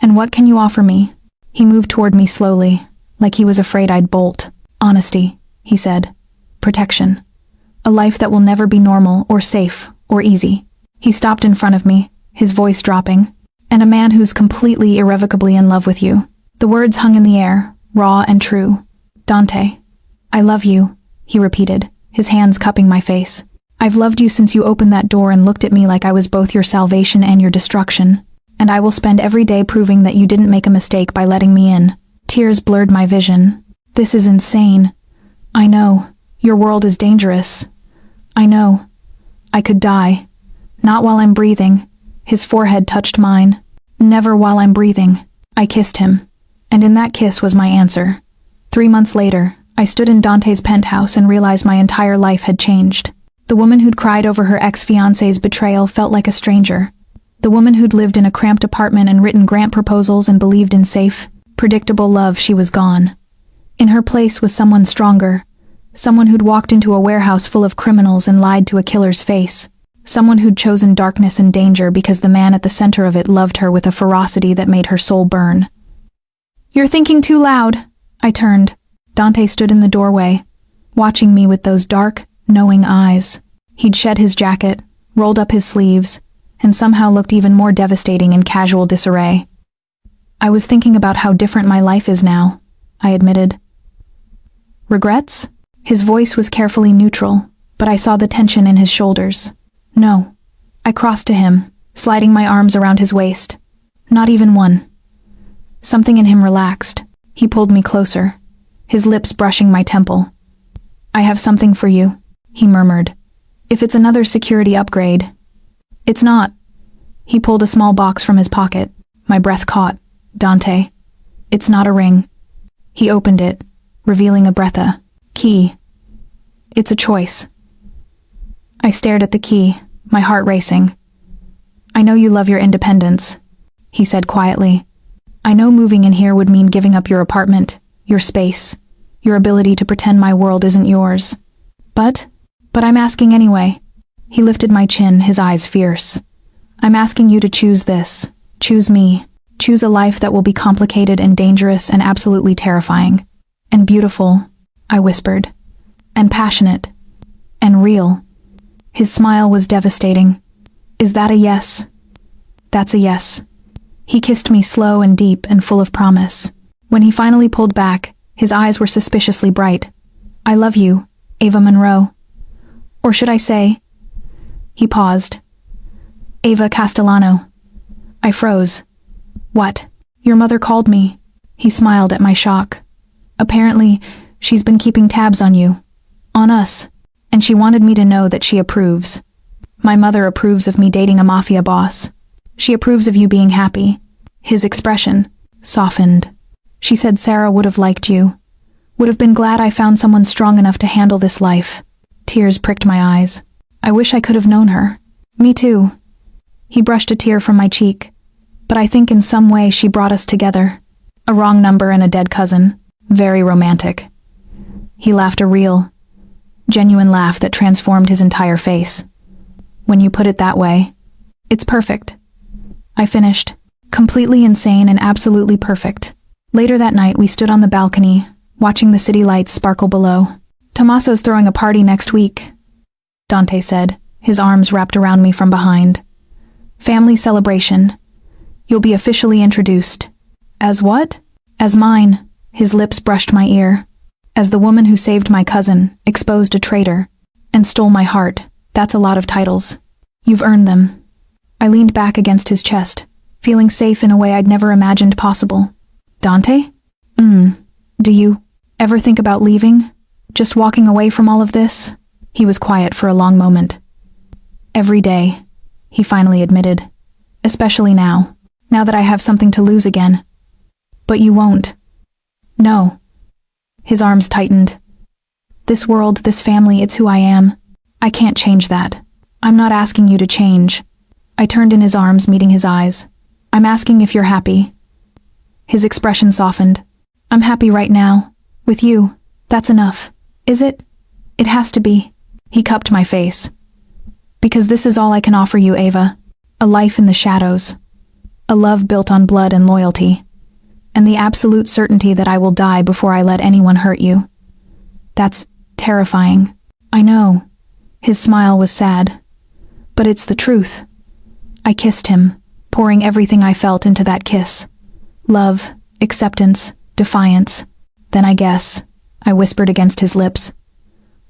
And what can you offer me? He moved toward me slowly, like he was afraid I'd bolt. Honesty, he said. Protection. A life that will never be normal or safe or easy. He stopped in front of me, his voice dropping. And a man who's completely irrevocably in love with you. The words hung in the air, raw and true. Dante. I love you, he repeated, his hands cupping my face. I've loved you since you opened that door and looked at me like I was both your salvation and your destruction. And I will spend every day proving that you didn't make a mistake by letting me in. Tears blurred my vision. This is insane. I know. Your world is dangerous. I know. I could die. Not while I'm breathing. His forehead touched mine. Never while I'm breathing. I kissed him. And in that kiss was my answer. 3 months later, I stood in Dante's penthouse and realized my entire life had changed. The woman who'd cried over her ex-fiancé's betrayal felt like a stranger. The woman who'd lived in a cramped apartment and written grant proposals and believed in safe, predictable love, she was gone. In her place was someone stronger. Someone who'd walked into a warehouse full of criminals and lied to a killer's face. Someone who'd chosen darkness and danger because the man at the center of it loved her with a ferocity that made her soul burn. You're thinking too loud. I turned. Dante stood in the doorway, watching me with those dark, knowing eyes. He'd shed his jacket, rolled up his sleeves, and somehow looked even more devastating in casual disarray. I was thinking about how different my life is now, I admitted. Regrets? His voice was carefully neutral, but I saw the tension in his shoulders. No. I crossed to him, sliding my arms around his waist. Not even one. Something in him relaxed. He pulled me closer, his lips brushing my temple. I have something for you, he murmured. If it's another security upgrade. It's not. He pulled a small box from his pocket. My breath caught. Dante. It's not a ring. He opened it, revealing a breatha. Key. It's a choice. I stared at the key, my heart racing. I know you love your independence, he said quietly. I know moving in here would mean giving up your apartment, your space, your ability to pretend my world isn't yours. But I'm asking anyway. He lifted my chin, his eyes fierce. I'm asking you to choose this. Choose me. Choose a life that will be complicated and dangerous and absolutely terrifying. And beautiful, I whispered. And passionate. And real. His smile was devastating. Is that a yes? That's a yes. He kissed me slow and deep and full of promise. When he finally pulled back, his eyes were suspiciously bright. I love you, Ava Monroe. Or should I say? He paused. Ava Castellano. I froze. What? Your mother called me. He smiled at my shock. Apparently, she's been keeping tabs on you. On us. And she wanted me to know that she approves. My mother approves of me dating a mafia boss. She approves of you being happy. His expression softened. She said Sarah would have liked you. Would have been glad I found someone strong enough to handle this life. Tears pricked my eyes. I wish I could have known her. Me too. He brushed a tear from my cheek. But I think in some way she brought us together. A wrong number and a dead cousin. Very romantic. He laughed a real, genuine laugh that transformed his entire face. When you put it that way, it's perfect. I finished. Completely insane and absolutely perfect. Later that night, we stood on the balcony, watching the city lights sparkle below. Tommaso's throwing a party next week, Dante said, his arms wrapped around me from behind. Family celebration. You'll be officially introduced. As what? As mine. His lips brushed my ear. As the woman who saved my cousin, exposed a traitor, and stole my heart. That's a lot of titles. You've earned them. I leaned back against his chest, feeling safe in a way I'd never imagined possible. Dante? Do you ever think about leaving? Just walking away from all of this? He was quiet for a long moment. Every day, he finally admitted. Especially now that I have something to lose again. But you won't. No. His arms tightened. This world, this family, it's who I am. I can't change that. I'm not asking you to change. I turned in his arms, meeting his eyes. I'm asking if you're happy. His expression softened. I'm happy right now. With you. That's enough. Is it? It has to be. He cupped my face. Because this is all I can offer you, Ava. A life in the shadows. A love built on blood and loyalty. And the absolute certainty that I will die before I let anyone hurt you. That's terrifying. I know. His smile was sad. But it's the truth. I kissed him, pouring everything I felt into that kiss. Love, acceptance, defiance. Then I guess, I whispered against his lips,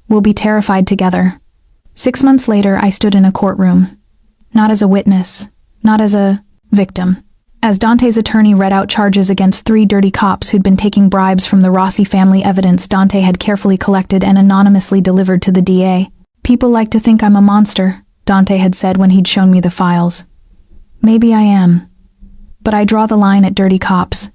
we'll be terrified together. 6 months later, I stood in a courtroom. Not as a witness, not as a victim. As Dante's attorney read out charges against 3 dirty cops who'd been taking bribes from the Rossi family, evidence Dante had carefully collected and anonymously delivered to the DA. People like to think I'm a monster, Dante had said when he'd shown me the files. Maybe I am. But I draw the line at dirty cops.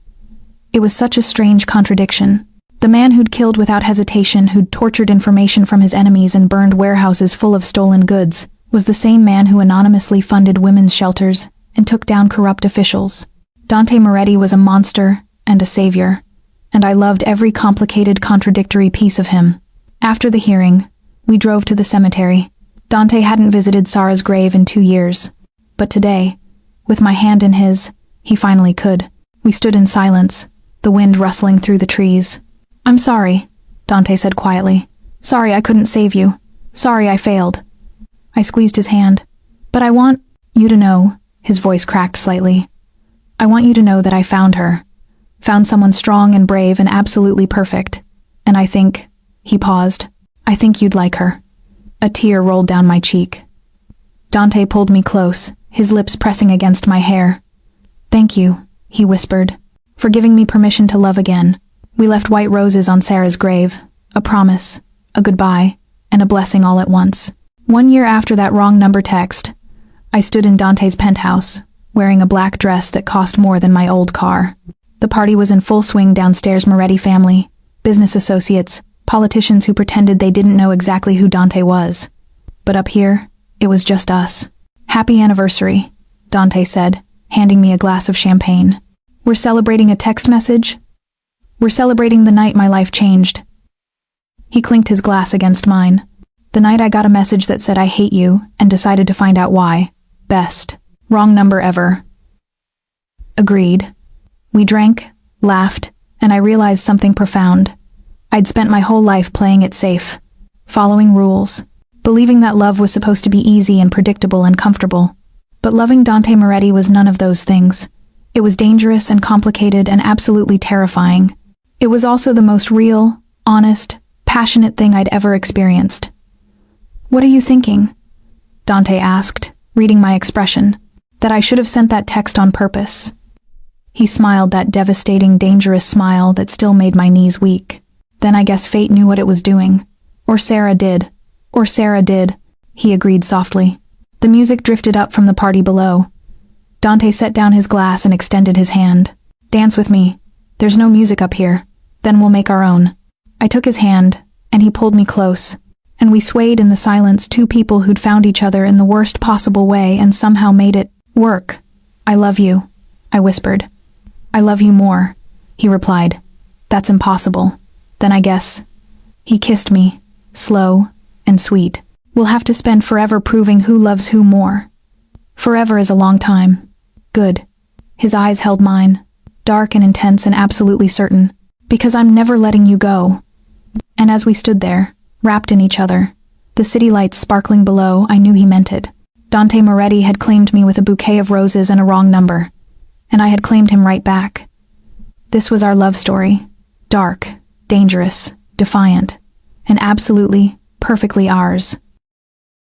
It was such a strange contradiction. The man who'd killed without hesitation, who'd tortured information from his enemies and burned warehouses full of stolen goods, was the same man who anonymously funded women's shelters and took down corrupt officials. Dante Moretti was a monster and a savior, and I loved every complicated, contradictory piece of him. After the hearing, we drove to the cemetery. Dante hadn't visited Sarah's grave in 2 years, but today, with my hand in his, he finally could. We stood in silence, the wind rustling through the trees. I'm sorry, Dante said quietly. Sorry I couldn't save you. Sorry I failed. I squeezed his hand. But I want you to know, his voice cracked slightly. I want you to know that I found her. Found someone strong and brave and absolutely perfect. And I think, he paused, I think you'd like her. A tear rolled down my cheek. Dante pulled me close, his lips pressing against my hair. Thank you, he whispered, for giving me permission to love again. We left white roses on Sarah's grave, a promise, a goodbye, and a blessing all at once. 1 year after that wrong number text, I stood in Dante's penthouse, wearing a black dress that cost more than my old car. The party was in full swing downstairs. Moretti family, business associates, politicians who pretended they didn't know exactly who Dante was. But up here, it was just us. Happy anniversary, Dante said, handing me a glass of champagne. We're celebrating a text message? We're celebrating the night my life changed. He clinked his glass against mine. The night I got a message that said I hate you and decided to find out why. Best. Wrong number ever. Agreed. We drank, laughed, and I realized something profound. I'd spent my whole life playing it safe, following rules, believing that love was supposed to be easy and predictable and comfortable. But loving Dante Moretti was none of those things. It was dangerous and complicated and absolutely terrifying. It was also the most real, honest, passionate thing I'd ever experienced. What are you thinking? Dante asked, reading my expression, that I should have sent that text on purpose. He smiled, that devastating, dangerous smile that still made my knees weak. Then I guess fate knew what it was doing. Or Sarah did. Or Sarah did, he agreed softly. The music drifted up from the party below. Dante set down his glass and extended his hand. Dance with me. There's no music up here. Then we'll make our own. I took his hand, and he pulled me close. And we swayed in the silence, 2 people who'd found each other in the worst possible way and somehow made it work. I love you, I whispered. I love you more, he replied. That's impossible. Then I guess. He kissed me, slow and sweet. We'll have to spend forever proving who loves who more. Forever is a long time. Good. His eyes held mine, dark and intense and absolutely certain, because I'm never letting you go. And as we stood there, wrapped in each other, the city lights sparkling below, I knew he meant it. Dante Moretti had claimed me with a bouquet of roses and a wrong number, and I had claimed him right back. This was our love story. Dark, dangerous, defiant, and absolutely, perfectly ours.